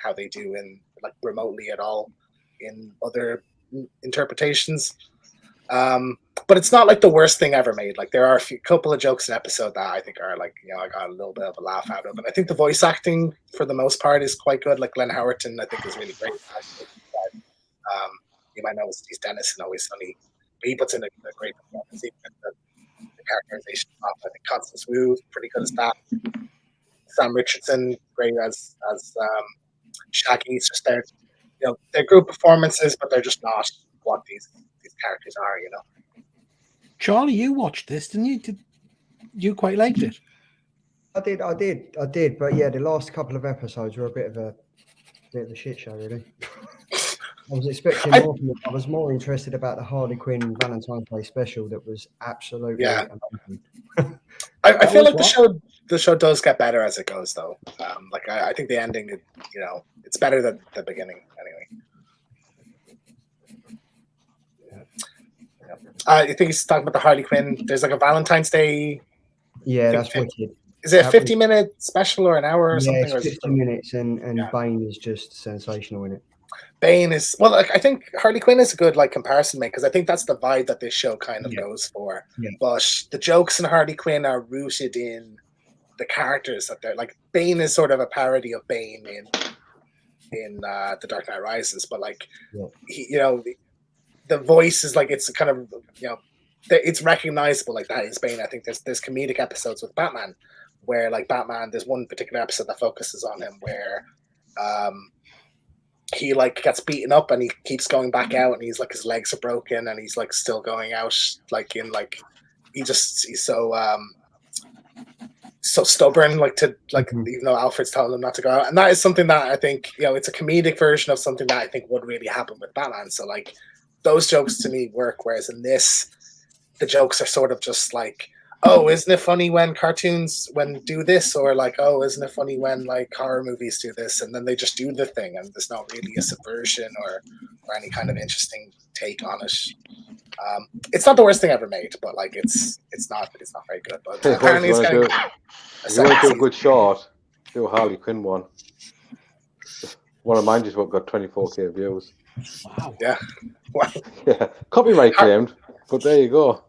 how they do in like remotely at all in other interpretations. But it's not like the worst thing ever made. Like there are a couple of jokes in episode that I think are like, I got a little bit of a laugh out of. And I think the voice acting for the most part is quite good. Like Glenn Howerton, I think is really great. You might know he's Dennis in Always Sunny. He puts in a great performance. Even the characterization of, I think Constance Wu, pretty good as that. Sam Richardson, great as Shaggy. It's just they're good performances, but they're just not what these characters are, Charlie, you watched this, didn't you? You quite liked it? I did. But yeah, the last couple of episodes were a bit of a shit show, really. I was expecting more from it. I was more interested about the Harley Quinn Valentine's Day special that was absolutely amazing. I feel like the show does get better as it goes, though. Like I think the ending, it's better than the beginning, anyway. I think he's talking about the Harley Quinn. There's like a Valentine's Day. Yeah, that's wicked. Is it a 50-minute special or an hour or something? Yeah, it's 50 minutes, and Bane is just sensational in it. Bane is like I think Harley Quinn is a good like comparison make, because I think that's the vibe that this show kind of goes for. Yeah. But the jokes in Harley Quinn are rooted in the characters that they're like. Bane is sort of a parody of Bane in The Dark Knight Rises, but like he, the voice is like, it's kind of it's recognizable, like that is Bane. I think there's comedic episodes with Batman where like Batman, there's one particular episode that focuses on him where he like gets beaten up and he keeps going back out, and he's like his legs are broken and he's like still going out, like in like he's so stubborn, like to like even though Alfred's telling him not to go out. And that is something that I think it's a comedic version of something that I think would really happen with Batman. So like those jokes to me work, whereas in this the jokes are sort of just like, oh, isn't it funny when cartoons do this, or like, oh, isn't it funny when like horror movies do this, and then they just do the thing, and there's not really a subversion or any kind of interesting take on it. It's not the worst thing ever made, but like it's not very good. But apparently it's getting. If you want to do a good short, do a Harley Quinn one. One of mine just got 24k views. Wow. Yeah. Wow. Yeah. Copyright claimed, but there you go.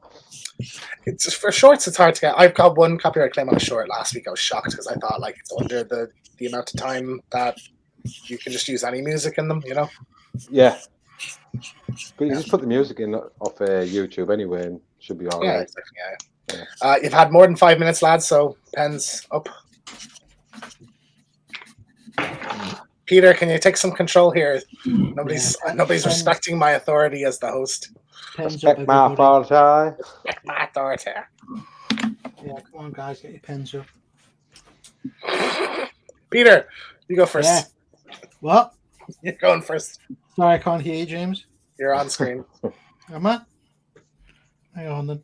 It's for shorts. It's hard to get. I've got one copyright claim on a short last week. I was shocked because I thought like it's under the amount of time that you can just use any music in them. You know. Yeah. But you just put the music in off YouTube anyway, and should be all right. Exactly, yeah. You've had more than 5 minutes, lads. So pens up. Peter, can you take some control here? Nobody's respecting my authority as the host. Respect my authority. Respect my authority. Yeah, come on, guys, get your pens up. Peter, you go first. Yeah. What? You're going first. Sorry, I can't hear you, James. You're on screen. Am I? Hang on then.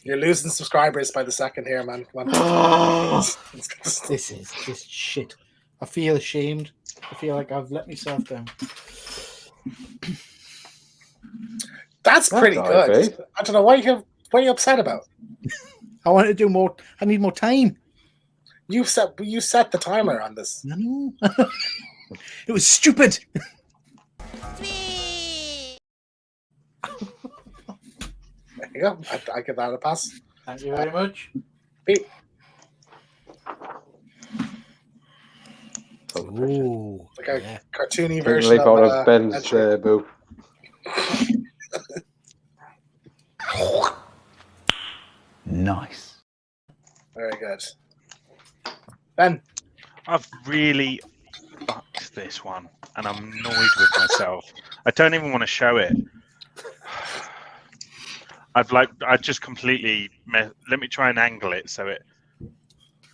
You're losing subscribers by the second here, man. Come on. This is just shit. I feel ashamed. I feel like I've let myself down. That's pretty good. Right, I don't know what are you upset about. I want to do more. I need more time. You set the timer on this. No. It was stupid. There you go. I give that a pass. Thank you very much. Pete. Ooh, like a cartoony Couldn't version leave out of of Ben's boo. Nice. Very good. Ben. I've really fucked this one, and I'm annoyed with myself. I don't even want to show it. I just completely let me try and angle it so it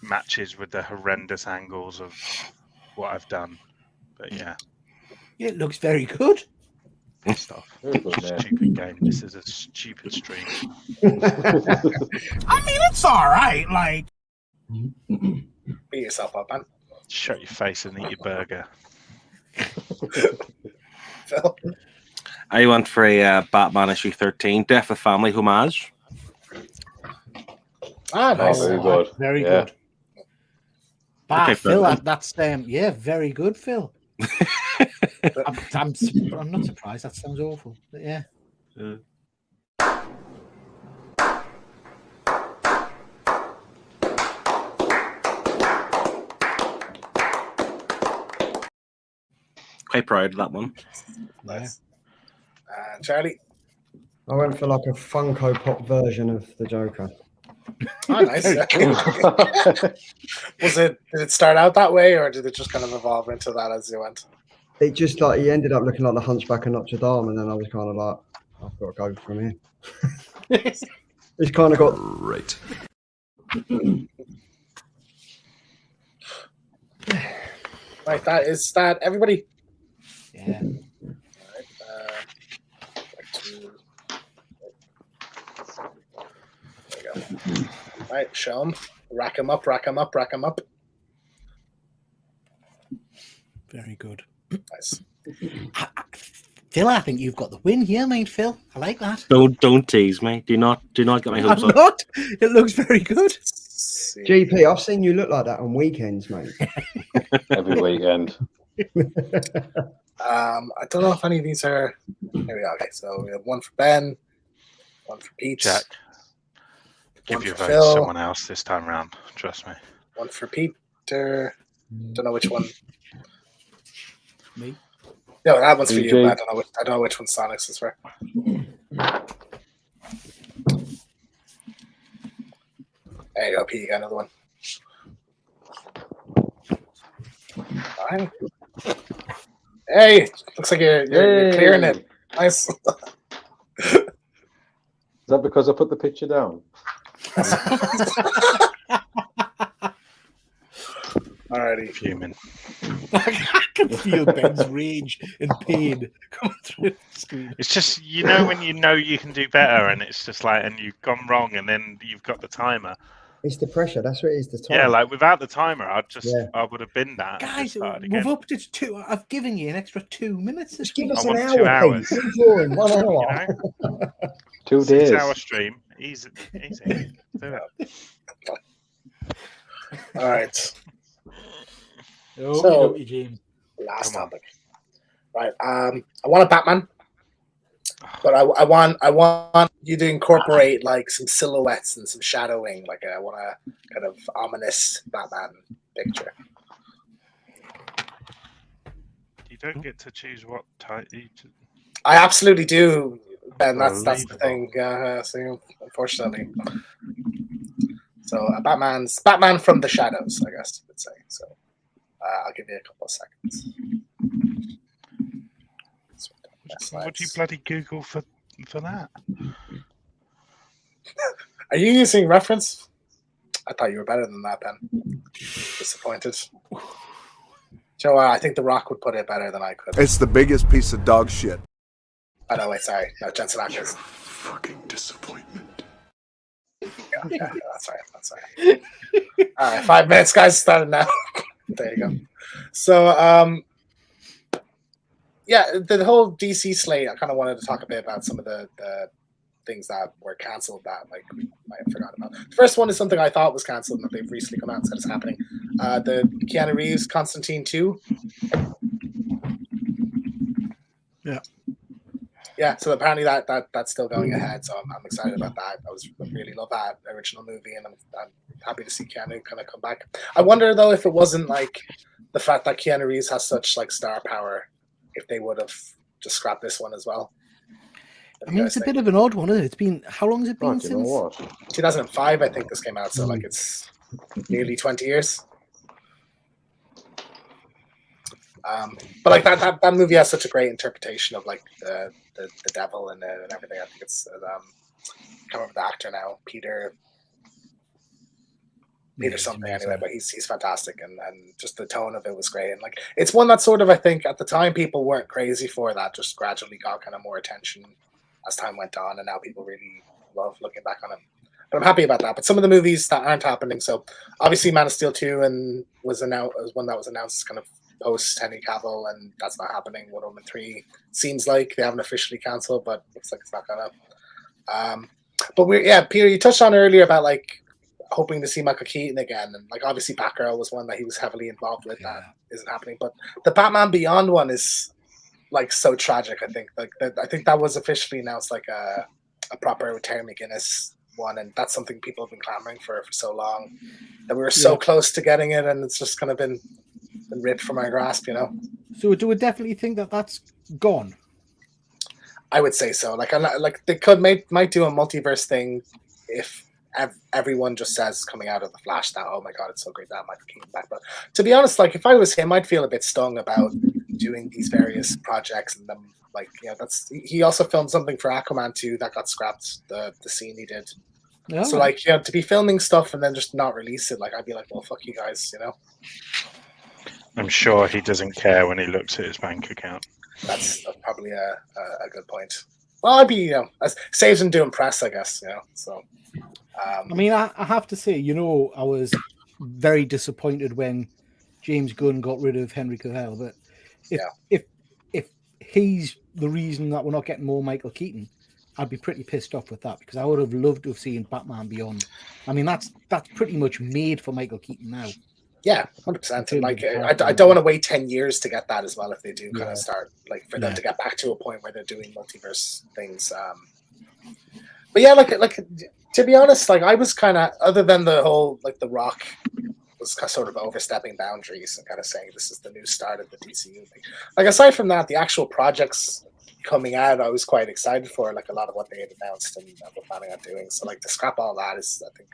matches with the horrendous angles of what I've done. But yeah, it looks very good. Stuff. Stupid game. This is a stupid stream. I mean, it's all right. Like, beat yourself up, man. Shut your face and eat your burger. Phil. I went for a Batman issue 13, Death of Family homage. Nice. Very good. Very good. Okay, Phil, that's very good, Phil. I'm not surprised. That sounds awful, but yeah. Quite proud of that one. Nice. Charlie. I went for like a Funko Pop version of the Joker. Oh, nice. Did it start out that way, or did it just kind of evolve into that as you went? It just like he ended up looking like the Hunchback of Notre Dame, and then I was kind of like, I've got to go from here. It's kind of got Right. Right, that everybody. Yeah. There we go. Right, show them. Rack them up. Very good. Nice. Phil, I think you've got the win here, mate. Phil, I like that. Don't tease me. Do not get my hopes I'm up. not. It looks very good. GP. I've seen you look like that on weekends, mate. Every weekend. I don't know if any of these are. Here we go. Okay, so we have one for Ben, one for Pete. Jack, give one your for vote to Phil, someone else this time round. Trust me. one for Peter. Don't know which one. Me. No, that one's for you. AJ. But I don't know which one Sonic's is for. There you go, Pete. You got another one. All right. Hey, looks like you're clearing it. Nice. Is that because I put the picture down? Alrighty. Fuming. I can feel Ben's rage and pain coming through the screen. It's just when you can do better, and it's just like, and you've gone wrong, and then you've got the timer. It's the pressure. That's what it is. The time. Yeah, like without the timer, I would have been that. Guys, we've upped it to 2. I've given you an extra 2 minutes. Just give I us an want hour. 2 hours. Pete. Boring, 1 hour. 2 days. 6-hour stream. Easy. Do it. All right. James. Last topic. Right. I want a Batman. But I want you to incorporate like some silhouettes and some shadowing. Like I want a kind of ominous Batman picture. You don't get to choose what type. I absolutely do, Ben. That's the thing. So unfortunately, so Batman from the shadows, I guess you would say. So I'll give you a couple of seconds. What do you bloody Google for that? Are you using reference? I thought you were better than that, Ben. Disappointed. Joe, I think The Rock would put it better than I could. It's the biggest piece of dog shit. Oh, no, wait, sorry. No, Jensen Ackles. Fucking disappointment. Yeah, that's right. All right, 5 minutes, guys. Starting now. There you go. So, yeah, the whole DC slate, I kind of wanted to talk a bit about some of the things that were cancelled that like we might have forgotten about. The first one is something I thought was cancelled and they've recently come out and said it's happening. The Keanu Reeves Constantine 2. Yeah, so apparently that's still going ahead, so I'm excited about that. I really love that original movie, and I'm happy to see Keanu kind of come back. I wonder though if it wasn't like the fact that Keanu Reeves has such like star power, if they would have just scrapped this one as well. I mean, it's a bit of an odd one, isn't it? It's been, how long has it been since? 2005, I think this came out, so like it's nearly 20 years. But like that movie has such a great interpretation of like the devil and everything. I think it's I can't remember the actor now, Peter something anyway, but he's fantastic, and just the tone of it was great. And like it's one that sort of, I think at the time people weren't crazy for, that just gradually got kind of more attention as time went on, and now people really love looking back on it. But I'm happy about that. But some of the movies that aren't happening, so obviously Man of Steel 2 was one that was announced kind of post Henry Cavill, and that's not happening. Wonder Woman 3 seems like they haven't officially cancelled, but looks like it's not gonna. But Peter, you touched on earlier about like hoping to see Michael Keaton again, and like obviously Batgirl was one that he was heavily involved with. That isn't happening, but the Batman Beyond one is like so tragic. I think I think that was officially announced like a proper Terry McGinnis one, and that's something people have been clamoring for so long, that we were so close to getting it, and it's just kind of been ripped from our grasp, you know. So do we definitely think that that's gone? I would say so. Like they might do a multiverse thing if everyone just says coming out of the Flash that, oh my god, it's so great that Michael Keaton back. But to be honest, like if I was him, I'd feel a bit stung about doing these various projects and them. Like, you know, he also filmed something for Aquaman 2 that got scrapped, the scene he did. Oh. So like, you know, to be filming stuff and then just not release it, like I'd be like, well, fuck you guys, you know. I'm sure he doesn't care when he looks at his bank account. That's probably a good point. Well, I'd be, you know, saves him doing press, I guess, you know. So, I mean, I have to say, you know, I was very disappointed when James Gunn got rid of Henry Cavill, but if he's the reason that we're not getting more Michael Keaton, I'd be pretty pissed off with that, because I would have loved to have seen Batman Beyond. I mean, that's pretty much made for Michael Keaton now. Yeah, 100%. And like, I don't want to wait 10 years to get that as well if they do kind of start, like, for them to get back to a point where they're doing multiverse things. But yeah, like to be honest, like I was kind of, other than the whole, like The Rock was sort of overstepping boundaries and kind of saying this is the new start of the DCU thing. Like aside from that, the actual projects coming out, I was quite excited for, like a lot of what they had announced and were planning on doing. So like to scrap all that is, I think,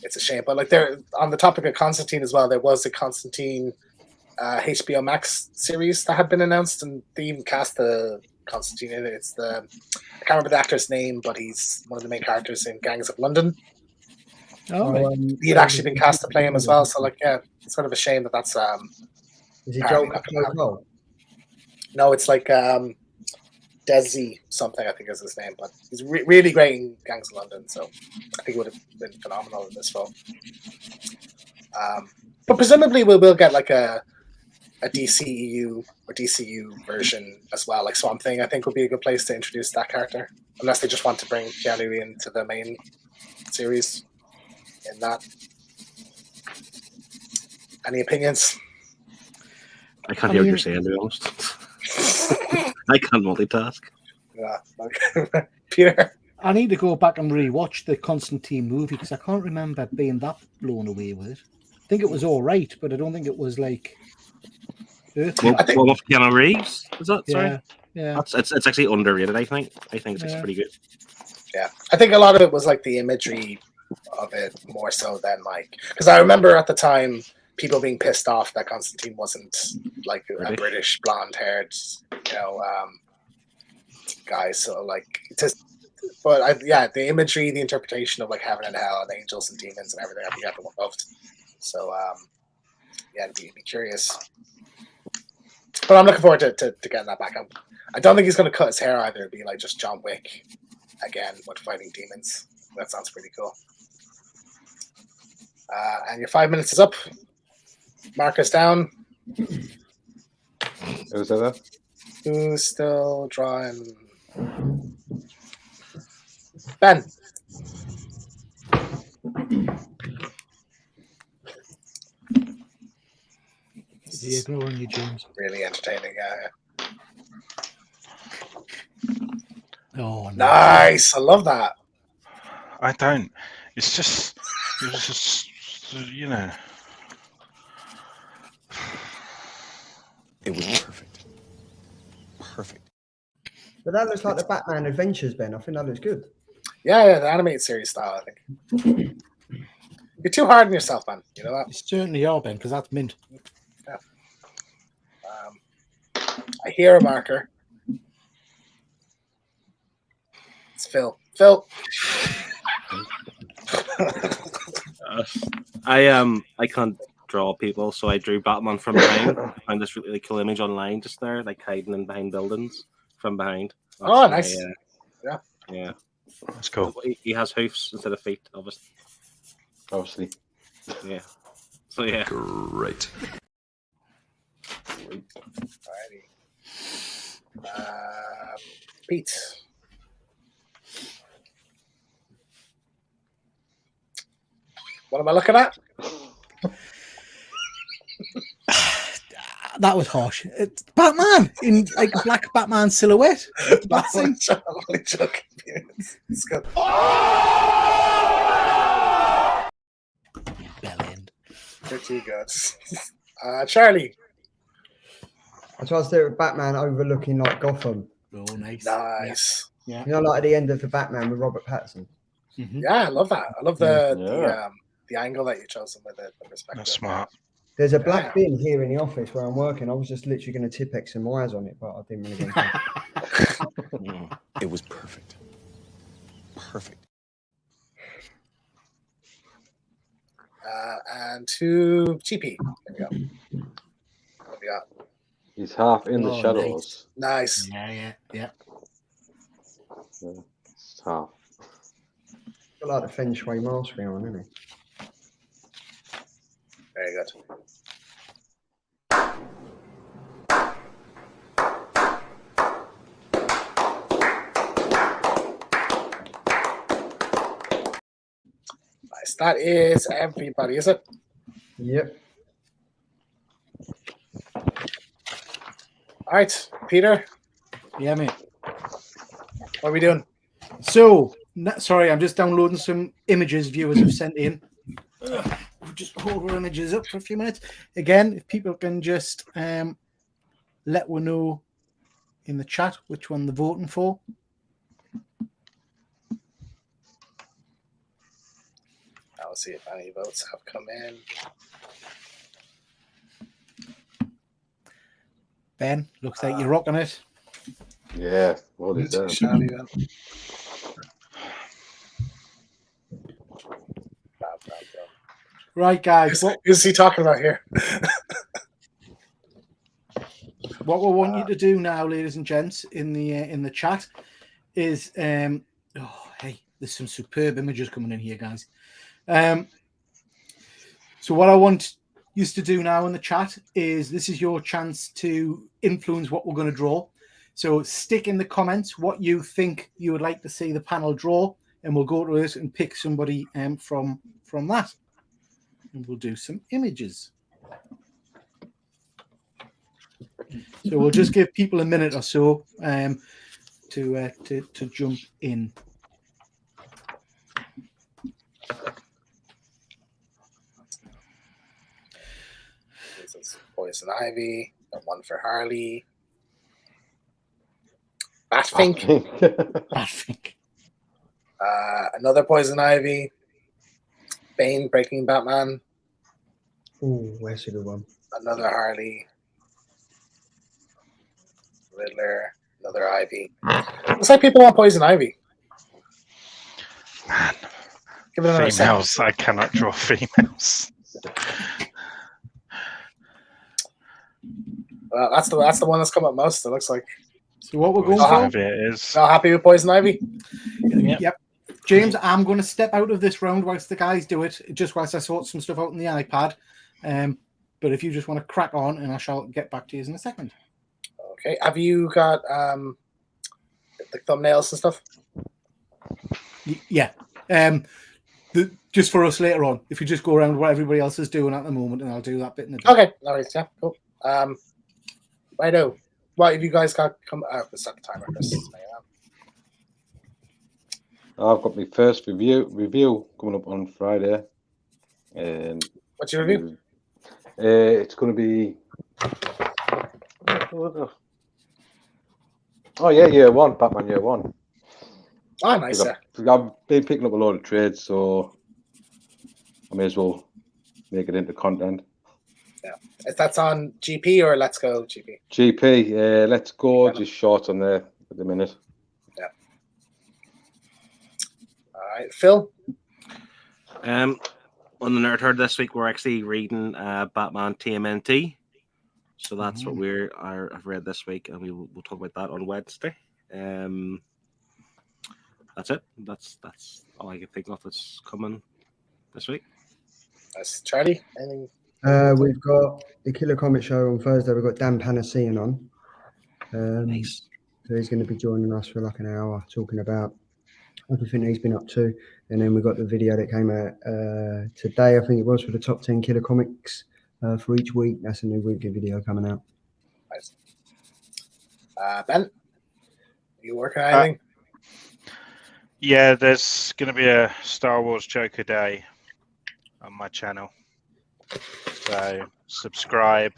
it's a shame. But like there, on the topic of Constantine as well, there was a Constantine HBO Max series that had been announced, and they even cast the Constantine in it. It's I can't remember the actor's name, but he's one of the main characters in Gangs of London. He had actually been cast to play him as well. So like, yeah, it's sort of a shame that's. Is it Joel? No, it's like Desi something, I think is his name, but he's really great in Gangs of London, so I think it would have been phenomenal in this role. But presumably we'll get like a DCEU or DCU version as well, like Swamp Thing. I think would be a good place to introduce that character, unless they just want to bring Keanu into the main series in that. Any opinions? I can't hear what you're saying, to be honest. I can't multitask. Yeah. Peter. I need to go back and rewatch the Constantine movie because I can't remember being that blown away with it. I think it was all right, but I don't think it was like. Well, I think- with Keanu Reeves, is that? Sorry, Yeah. it's actually underrated. I think it's actually pretty good. Yeah, I think a lot of it was like the imagery of it more so than like because I remember at the time people being pissed off that Constantine wasn't like a British blonde-haired, guy. So like just, but the imagery, the interpretation of like heaven and hell and angels and demons and everything, I think everyone loved. So I'd be curious. But I'm looking forward to getting that back. I don't think he's going to cut his hair either. It'd be like just John Wick again with fighting demons. That sounds pretty cool. And your 5 minutes is up. Mark us down. Who's that? Who's still drawing? Ben. Yeah, ignoring you, James. Really entertaining. Oh, nice. I love that. I don't. It's just you know. It was perfect. Perfect. But that looks like the Batman Adventures, Ben. I think that looks good. Yeah, the animated series style, I think. You're too hard on yourself, man. You know that? You certainly are, Ben, because that's mint. Yeah. I hear a marker. It's Phil. Phil. I can't draw people, so I drew Batman from behind. I found this really cool image online just there, like hiding in behind buildings from behind. Oh, nice. Yeah. That's cool. He has hoofs instead of feet, Obviously. Yeah. So yeah. Great. Alrighty. Pete. What am I looking at? That was harsh. It's Batman in like a black Batman silhouette. I'm only joking. It's good. Bellend. Pretty good. Charlie. I tried to do it with Batman overlooking like Gotham. Oh, nice. Nice. Yeah. You know, like at the end of the Batman with Robert Pattinson. Mm-hmm. Yeah, I love that. I love the angle that you chose with the perspective. That's smart. There's a black bin here in the office where I'm working. I was just literally going to Tipex some wires on it, but I didn't really get it. It was perfect. Perfect. And to GP. There we go. What we got? He's half in the shadows. Nice. Yeah. It's half. Got like the Feng Shui mastery on, isn't he? Very good. Nice. That is everybody, is it? Yep. All right, Peter. Yeah, mate. What are we doing? So, sorry, I'm just downloading some images viewers have sent in. We'll just hold our images up for a few minutes. Again, if people can just let we know in the chat which one they're voting for. I'll see if any votes have come in. Ben, looks like you're rocking it. Yeah, what is that? Charlie, then. Right, guys. Who's he talking about here? What we want you to do now, ladies and gents, in the chat, is hey, there's some superb images coming in here, guys. So what I want you to do now in the chat is this is your chance to influence what we're going to draw. So stick in the comments what you think you would like to see the panel draw, and we'll go to it and pick somebody from that, and we'll do some images. So we'll just give people a minute or so to jump in. This is Poison Ivy, and one for Harley. Batfink. Batfink. Another Poison Ivy. Bane breaking Batman. Oh, that's a good one. Another Harley. Riddler. Another Ivy. Looks like people want Poison Ivy. Man, Give it another females. second. I cannot draw females. Well, that's the one that's come up most. It looks like. So what we're going Uh-huh. for? Ivy it is. Not happy with Poison Ivy? Yep. James, I'm going to step out of this round whilst the guys do it, just whilst I sort some stuff out on the iPad. But if you just want to crack on, and I shall get back to you in a second. Okay. Have you got the thumbnails and stuff? Yeah. Just for us later on, if you just go around what everybody else is doing at the moment, and I'll do that bit in a bit. Okay. All right. Yeah. Cool. Righto. What have you guys got? Let's start the timer, Chris. I've got my first review coming up on Friday. What's your review? It's going to be. Oh yeah, year one, Batman Year One. Oh, nice. I've been picking up a load of trades, so I may as well make it into content. Yeah, if that's on GP or Let's Go GP. GP, Let's Go, just short on there at the minute. Yeah. All right, Phil. On the Nerd Herd this week, we're actually reading Batman TMNT. So that's what I've read this week, and we'll talk about that on Wednesday. That's it. That's all I can think of that's coming this week. That's Charlie. Anything? We've got the Killer Comic Show on Thursday. We've got Dan Panacea on. Nice. So he's going to be joining us for like an hour, talking about everything he's been up to. And then we've got the video that came out today, I think it was, for the top 10 Killer Comics for each week. That's a new weekly video coming out. Nice. Ben, you working on anything? Yeah, there's going to be a Star Wars Joker Day on my channel. So subscribe,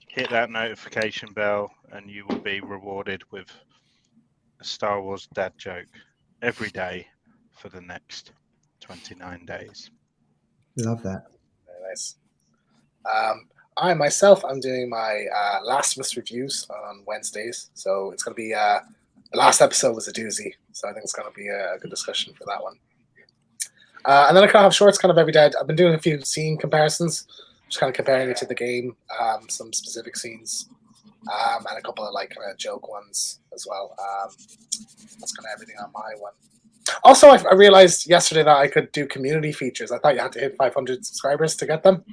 hit that notification bell, and you will be rewarded with a Star Wars dad joke every day for the next 29 days. Love that. Very nice. I myself, I'm doing my Last of Us reviews on Wednesdays. So it's going to be, the last episode was a doozy. So I think it's going to be a good discussion for that one. And then I kind of have shorts kind of every day. I've been doing a few scene comparisons, just kind of comparing it to the game, some specific scenes, and a couple of like kind of joke ones as well. That's kind of everything on my one. Also, I realized yesterday that I could do community features. I thought you had to hit 500 subscribers to get them.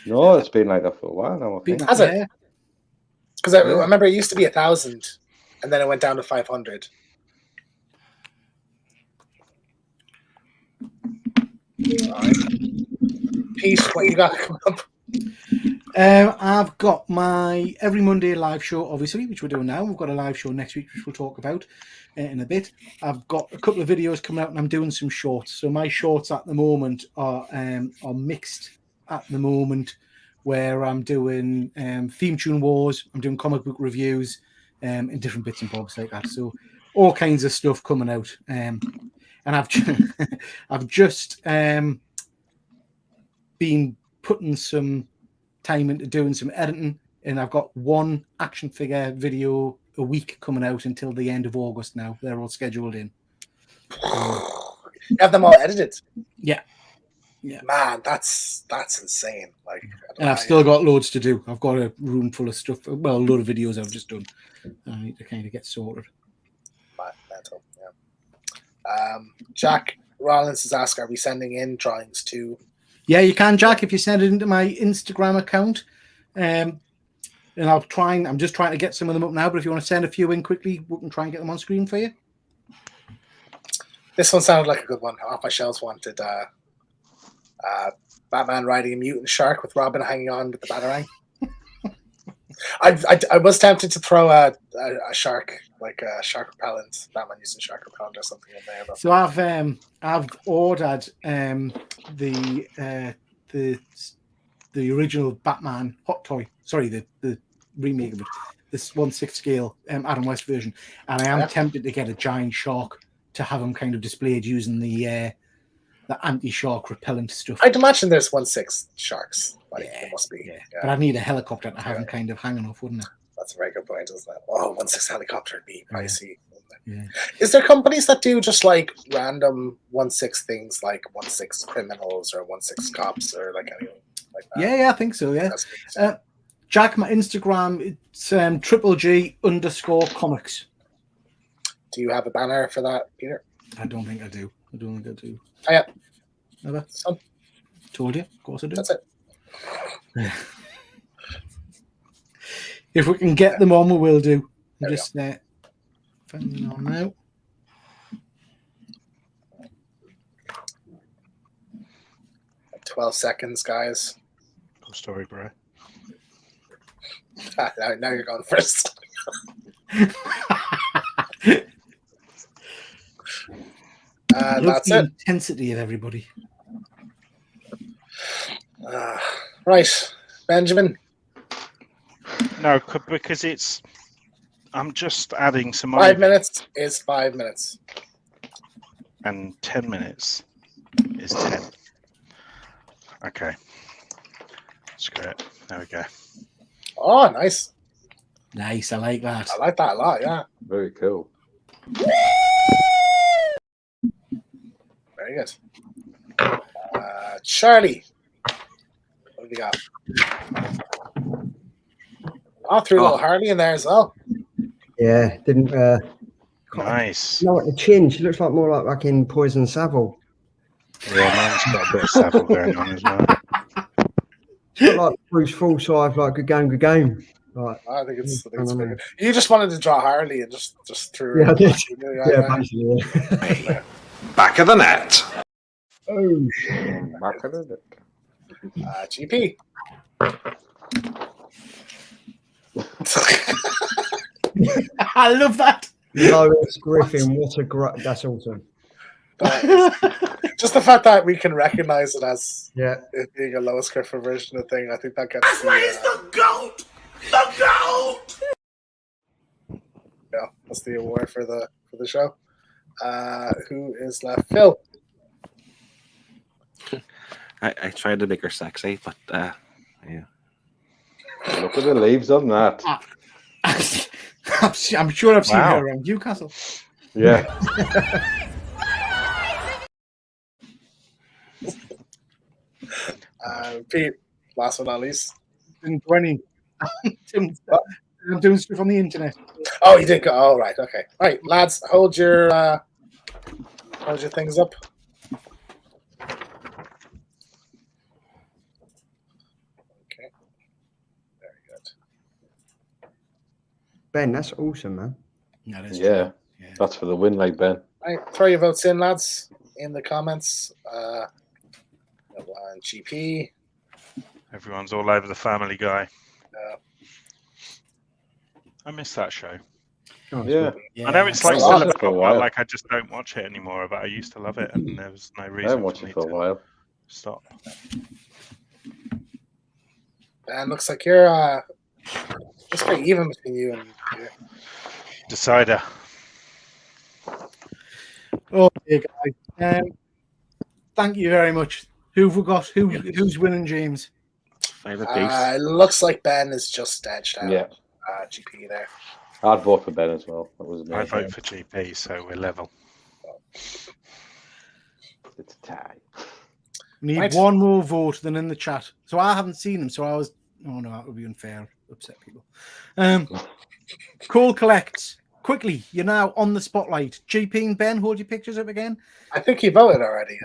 No, it's been like that for a while now, I think. Has it? Because I remember it used to be 1,000, and then it went down to 500. All right. Peace. What you got coming up? I've got my every Monday live show, obviously, which we're doing now. We've got a live show next week, which we'll talk about in a bit. I've got a couple of videos coming out, and I'm doing some shorts. So my shorts at the moment are mixed at the moment, where I'm doing theme tune wars, I'm doing comic book reviews, and different bits and bobs like that. So all kinds of stuff coming out. And I've just been putting some time into doing some editing, and I've got one action figure video a week coming out until the end of August now. They're all scheduled in. You have them all edited? Yeah. Man, that's insane. Like, and I've still got loads to do. I've got a room full of stuff. Well, a load of videos I've just done. I need to kind of get sorted. Mental, yeah. Jack Rollins is asking, are we sending in drawings too? Yeah, you can, Jack, if you send it into my Instagram account. And I'm just trying to get some of them up now, but if you want to send a few in quickly, we can try and get them on screen for you. This one sounded like a good one. Off my shelves wanted Batman riding a mutant shark with Robin hanging on with the batarang. I was tempted to throw a shark, like a shark repellent, Batman using shark repellent or something in there. But... So I've ordered the original Batman hot toy. Sorry, the remake of it, this 1/6 scale Adam West version, and I am tempted to get a giant shark to have him kind of displayed using the anti-shark repellent stuff. I'd imagine there's 1/6 sharks. Like, there must be. Yeah. Yeah. But I'd need a helicopter to have him kind of hanging off, wouldn't it? That's a very good point, isn't it? Oh, 1/6 helicopter would be pricey. Yeah. Is there companies that do just like random 1/6 things, like 1/6 criminals or 1/6 cops or like anything like that? Yeah, I think so. Yeah. Jack, my Instagram, it's @GG_comics. Do you have a banner for that, Peter? I don't think I do. Oh, yeah. Never. So, Told you. Of course I do. that's it. If we can get them on, we will do. Just find them on now. Like 12 seconds, guys. Cool story, bro. Now you're going first. That's the it. intensity of everybody. Right, Benjamin. No, because I'm just adding some 5 minutes is 5 minutes. And 10 minutes is 10. Okay. Screw it. There we go. Oh, nice. Nice, I like that. I like that a lot, yeah. Very cool. Very good. Charlie. What have we got? Oh, threw a little Harley in there as well. Yeah, didn't. Nice. No, the chin. She looks like more like fucking Poison Savile. Yeah, mine's got a bit of Savile going on as well. It's like Bruce Forsyth, like good game. Like, I think it's very good. You just wanted to draw Harley and just threw her. Yeah, I did. Yeah, basically. Yeah. Back of the net. Oh shit! Back of it. GP. I love that. Lois Griffin, what a that's awesome. Just the fact that we can recognize it as it being a Lois Griffin version of the thing, I think that gets the goat. The goat. Yeah, that's the award for the show. Who is left? Phil. I tried to make her sexy, but yeah. Look at the leaves on that. I'm sure I've seen her around Newcastle. Yeah. Pete, last but not least. Didn't do any. I'm doing stuff on the internet. Oh, you did go. Oh, right. Okay. All right, lads, hold your things up. Okay. Very good. Ben, that's awesome, man. Yeah. That's for the win, like Ben. All right, throw your votes in, lads, in the comments. GP. Everyone's all over the Family Guy. I miss that show. Oh, Yeah. I know it's like I watched still it for a about, while. like I just don't watch it anymore. But I used to love it, and there was no I reason haven't watched for it me for a to while. stop. And looks like you're it's pretty even between you and Peter. Decider. Okay, guys. Thank you very much. Who've we got? Who's winning, James? It looks like Ben is just edged out. Yeah. GP there. I'd vote for Ben as well. That was amazing. I vote for GP, so we're level. It's a tie. Need one more vote than in the chat. So I haven't seen them, so I was... Oh, no, that would be unfair. Upset people. Call collects. Quickly, you're now on the spotlight. GP and Ben, hold your pictures up again. I think he voted already.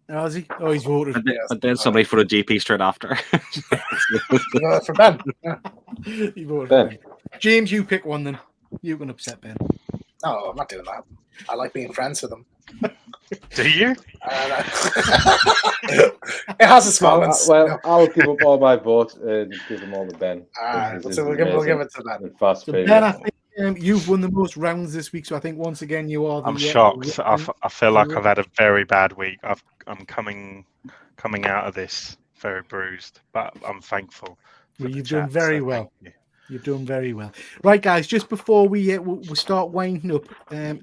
Oh, is he? Oh, he's voted. But then somebody for a GP straight after. For Ben. Yeah. He voted Ben. for Ben. James, you pick one then. You can upset Ben. No, I'm not doing that. I like being friends with him. Do you? It has its moments. I'll give up all my votes and give them all to Ben. So we'll give it to Ben. Fast So Ben, I think you've won the most rounds this week, so I think once again you are the. I'm shocked. I feel like I've had a very bad week. I'm coming out of this very bruised, but I'm thankful. Well, you've done very well. You've done very well. Right, guys, just before we we'll start winding up,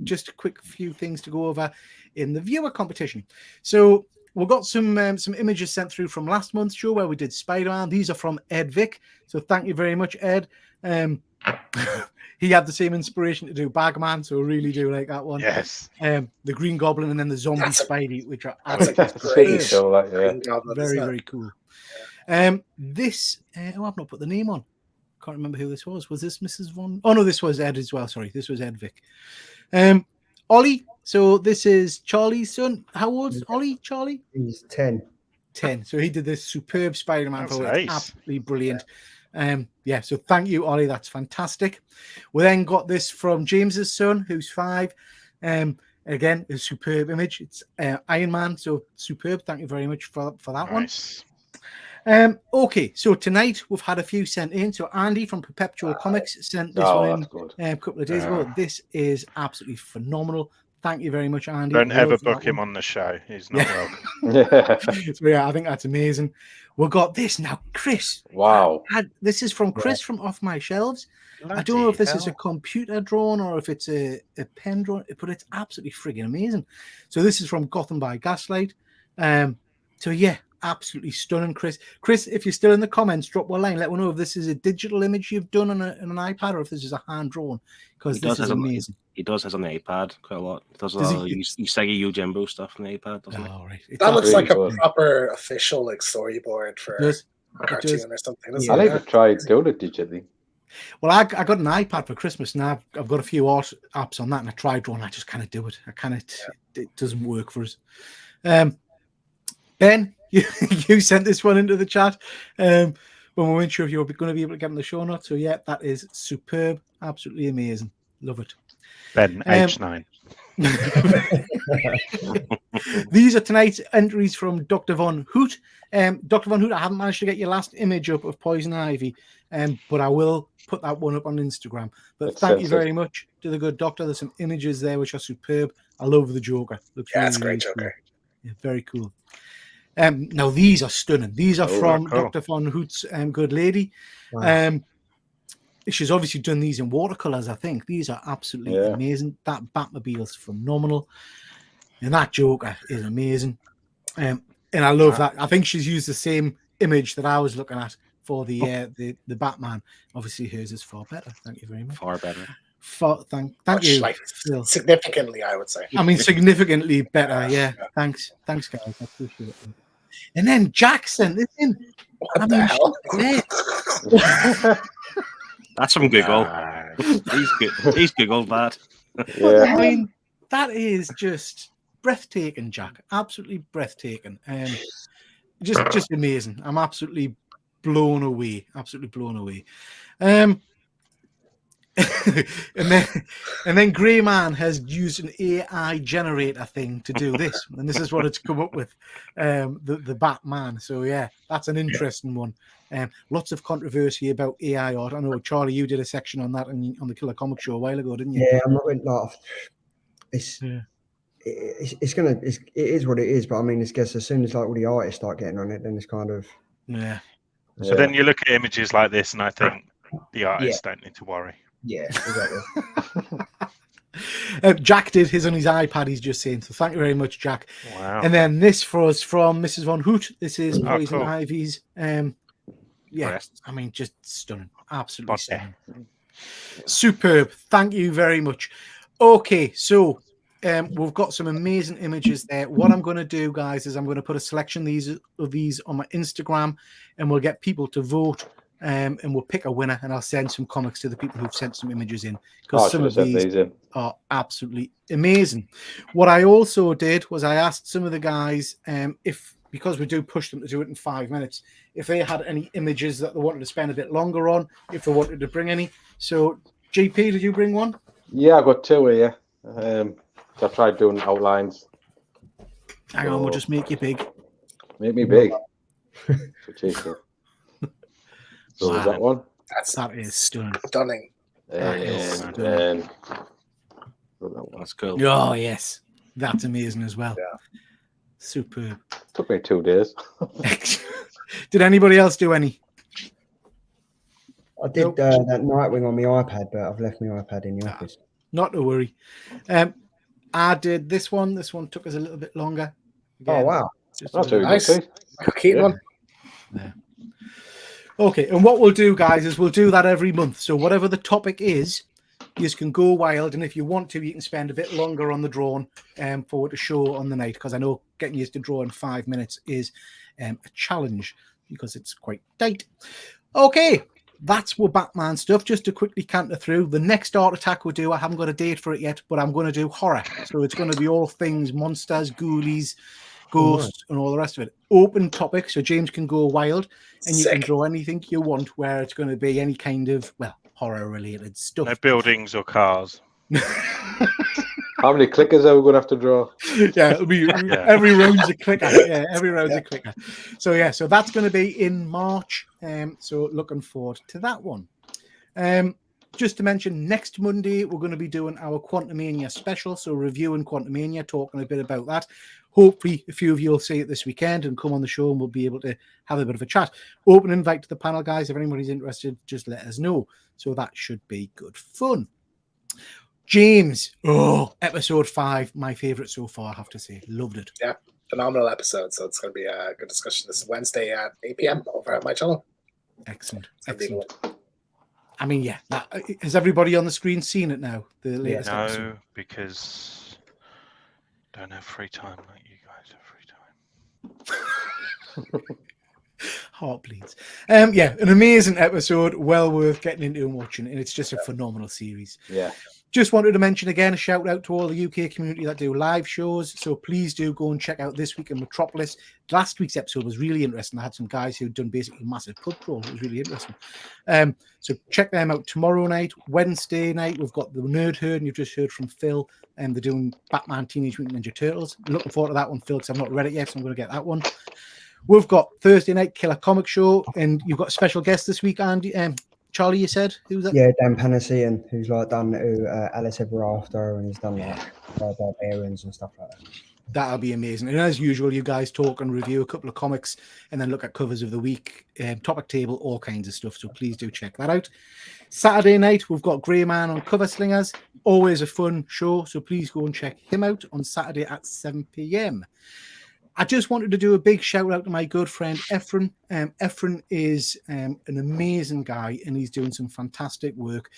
just a quick few things to go over in the viewer competition. So we've got some images sent through from last month's show where we did Spider-Man. These are from Ed Vick. So thank you very much, Ed. He had the same inspiration to do Bagman, so I really do like that one. Yes. The Green Goblin and then the Zombie Spidey, which are great. Very, very cool. This, I've not put the name on. Can't remember who this was. Was this Mrs. Von? Oh no, this was Ed as well. Sorry, this was Ed Vick. Ollie. So this is Charlie's son. How old's Ollie? Charlie? He's 10. 10. So he did this superb Spider-Man photo. Nice. It's absolutely brilliant. Yeah. So thank you, Ollie. That's fantastic. We then got this from James's son, who's 5. Again, a superb image. It's Iron Man. So superb. Thank you very much for that one. Okay, so tonight we've had a few sent in. So Andy from Perpetual Comics sent this one in a couple of days ago. This is absolutely phenomenal. Thank you very much, Andy. Don't ever book him on the show. He's not welcome. So yeah, I think that's amazing. We've got this now, Chris. Wow. This is from Chris from Off My Shelves. I don't know if this is a computer drawn or if it's a pen drawn, but it's absolutely friggin' amazing. So this is from Gotham by Gaslight. So yeah, absolutely stunning, Chris. Chris, if you're still in the comments, drop a line. Let me know if this is a digital image you've done on an iPad or if this is a hand drawn, because this is amazing. He does has on the iPad quite a lot. He does a lot of Usagi Yojimbo stuff on the iPad, doesn't he? Right. That looks like a proper official storyboard for a cartoon or something. I like to try doing it digitally. Well, I got an iPad for Christmas now. I've got a few art apps on that, and I tried drawing. I just kind of do it. It doesn't work for us. Ben, you sent this one into the chat when we weren't sure if you were going to be able to get on the show or not. So yeah, that is superb, absolutely amazing. Love it. Ben, H9. These are tonight's entries from Dr. Von Hoot. Dr. Von Hoot, I haven't managed to get your last image up of Poison Ivy, but I will put that one up on Instagram. But thank you very much to the good doctor. There's some images there which are superb. I love the Joker. Looks it's a great Joker. Cool. Yeah, very cool. Now these are stunning. These are from Dr. Von Hoot's good lady. Wow. She's obviously done these in watercolors, I think. These are absolutely amazing. That Batmobile's phenomenal. And that Joker is amazing. And I love that. I think she's used the same image that I was looking at for the Batman. Obviously, hers is far better. Thank you very much. Far better. Thank you. Like, significantly, I would say. I mean, significantly better. Yeah. Thanks, guys. I appreciate it. And then Jack sent this in. What the hell? That's some Google. He's Googled that. Yeah. I mean, that is just breathtaking, Jack. Absolutely breathtaking. Just amazing. I'm absolutely blown away. Absolutely blown away. And then Grey Man has used an AI generator thing to do this, and this is what it's come up with, the Batman. So yeah, that's an interesting one. Lots of controversy about AI art. I know, Charlie, you did a section on that on the Killer Comic Show a while ago, didn't you? Yeah, I'm not going to laugh. It is what it is, but I mean, it's guess as soon as like all the artists start getting on it, then it's kind of So then you look at images like this, and I think the artists don't need to worry. Yeah, exactly. Jack did his on his iPad, he's just saying. So thank you very much, Jack. Wow. And then this for us from Mrs. Von Hoot. This is Poison Ivy's. I mean, just stunning. Absolutely stunning. Superb. Thank you very much. Okay, so we've got some amazing images there. What I'm going to do, guys, is I'm going to put a selection of these on my Instagram, and we'll get people to vote. And we'll pick a winner, and I'll send some comics to the people who've sent some images in, because some of these are absolutely amazing. What I also did was I asked some of the guys because we do push them to do it in 5 minutes, if they had any images that they wanted to spend a bit longer on, if they wanted to bring any. So, GP, did you bring one? Yeah, I got 2 here. I tried doing outlines Hang on, we'll just make you big. Make me big. So Wow. is that one? That is stunning. Stunning. And That's cool. Oh yes, that's amazing as well. Yeah. Superb. took me 2 days. Did anybody else do any? I did that Nightwing on my iPad, but I've left my iPad in the office. Not to worry. I did this one. This one took us a little bit longer. Oh wow. That's very Nice. good. Keaton one. Yeah. Okay, and what we'll do, guys, is we'll do that every month. So whatever the topic is, you can go wild, and if you want to, you can spend a bit longer on the drawing for to show on the night, because I know getting used to draw in 5 minutes is a challenge because it's quite tight. Okay, that's what Batman stuff. Just to quickly canter through, the next Art Attack we'll do, I haven't got a date for it yet, but I'm going to do horror. So it's going to be all things monsters, ghoulies, ghosts, and all the rest of it. Open topic, so James can go wild, and you can draw anything you want, where it's going to be any kind of, well, horror-related stuff. No buildings or cars. How many clickers are we going to have to draw? Yeah, it'll be every round's a clicker. Yeah, every round's a clicker. So yeah, so that's going to be in March. So looking forward to that one. Just to mention, next Monday we're going to be doing our Quantumania special. So reviewing Quantumania, talking a bit about that. Hopefully, a few of you will see it this weekend and come on the show, and we'll be able to have a bit of a chat. Open invite to the panel, guys. If anybody's interested, just let us know. So that should be good fun. James, episode 5, my favorite so far, I have to say. Loved it. Yeah, phenomenal episode. So it's going to be a good discussion this Wednesday at 8 p.m. over at my channel. Excellent. Excellent. I mean, yeah. Has everybody on the screen seen it now? The latest episode? No, because I don't have free time like you guys have free time. Heart bleeds. Yeah, an amazing episode. Well worth getting into and watching. And it's just a phenomenal series. Yeah. Just wanted to mention again, a shout out to all the UK community that do live shows. So please do go and check out This Week in Metropolis. Last week's episode was really interesting. I had some guys who'd done basically massive pub crawl. It was really interesting. So check them out tomorrow night. Wednesday night, we've got the Nerd Herd, and you've just heard from Phil. And they're doing Batman Teenage Mutant Ninja Turtles. Looking forward to that one, Phil, because I've not read it yet, so I'm going to get that one. We've got Thursday night Killer Comic Show, and you've got a special guest this week, Andy. Charlie, you said? Who's that? Yeah, Dan Panasian, who's like done Alice Ever After, and he's done like Barbarians and stuff like that. That'll be amazing. And as usual, you guys talk and review a couple of comics and then look at covers of the week, topic table, all kinds of stuff. So please do check that out. Saturday night, we've got Grey Man on Cover Slingers. Always a fun show. So please go and check him out on Saturday at 7 p.m. I just wanted to do a big shout out to my good friend Efren. Efren is an amazing guy, and he's doing some fantastic work.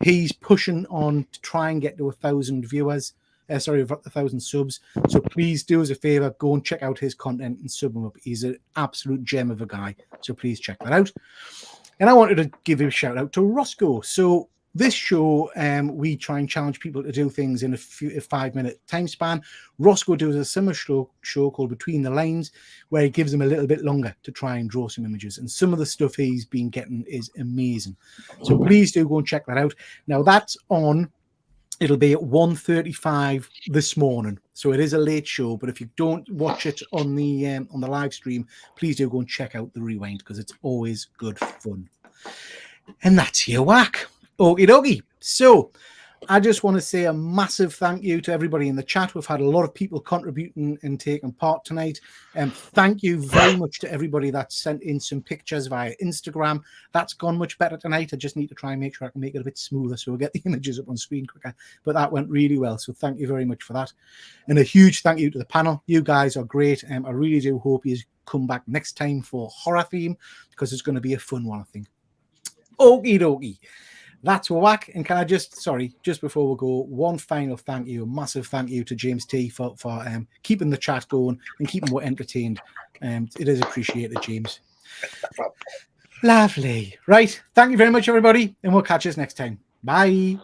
He's pushing on to try and get to 1,000 viewers. 1,000 subs. So please do us a favor, go and check out his content and sub him up. He's an absolute gem of a guy. So please check that out. And I wanted to give a shout out to Roscoe. So this show, we try and challenge people to do things in a 5-minute time span. Roscoe does a similar show called Between the Lines, where he gives them a little bit longer to try and draw some images. And some of the stuff he's been getting is amazing. So please do go and check that out. Now that's on. It'll be at 1:35 this morning, so it is a late show. But if you don't watch it on the live stream, please do go and check out the rewind, because it's always good fun. And that's your whack. Okie dokie. So I just want to say a massive thank you to everybody in the chat. We've had a lot of people contributing and taking part tonight. Thank you very much to everybody that sent in some pictures via Instagram. That's gone much better tonight. I just need to try and make sure I can make it a bit smoother so we'll get the images up on screen quicker. But that went really well. So thank you very much for that. And a huge thank you to the panel. You guys are great. I really do hope you come back next time for horror theme, because it's going to be a fun one, I think. Okie dokie. That's a whack. And can I just before we go, one final thank you, a massive thank you to James T for keeping the chat going and keeping us entertained. It is appreciated, James. Lovely. Right. Thank you very much, everybody. And we'll catch us next time. Bye.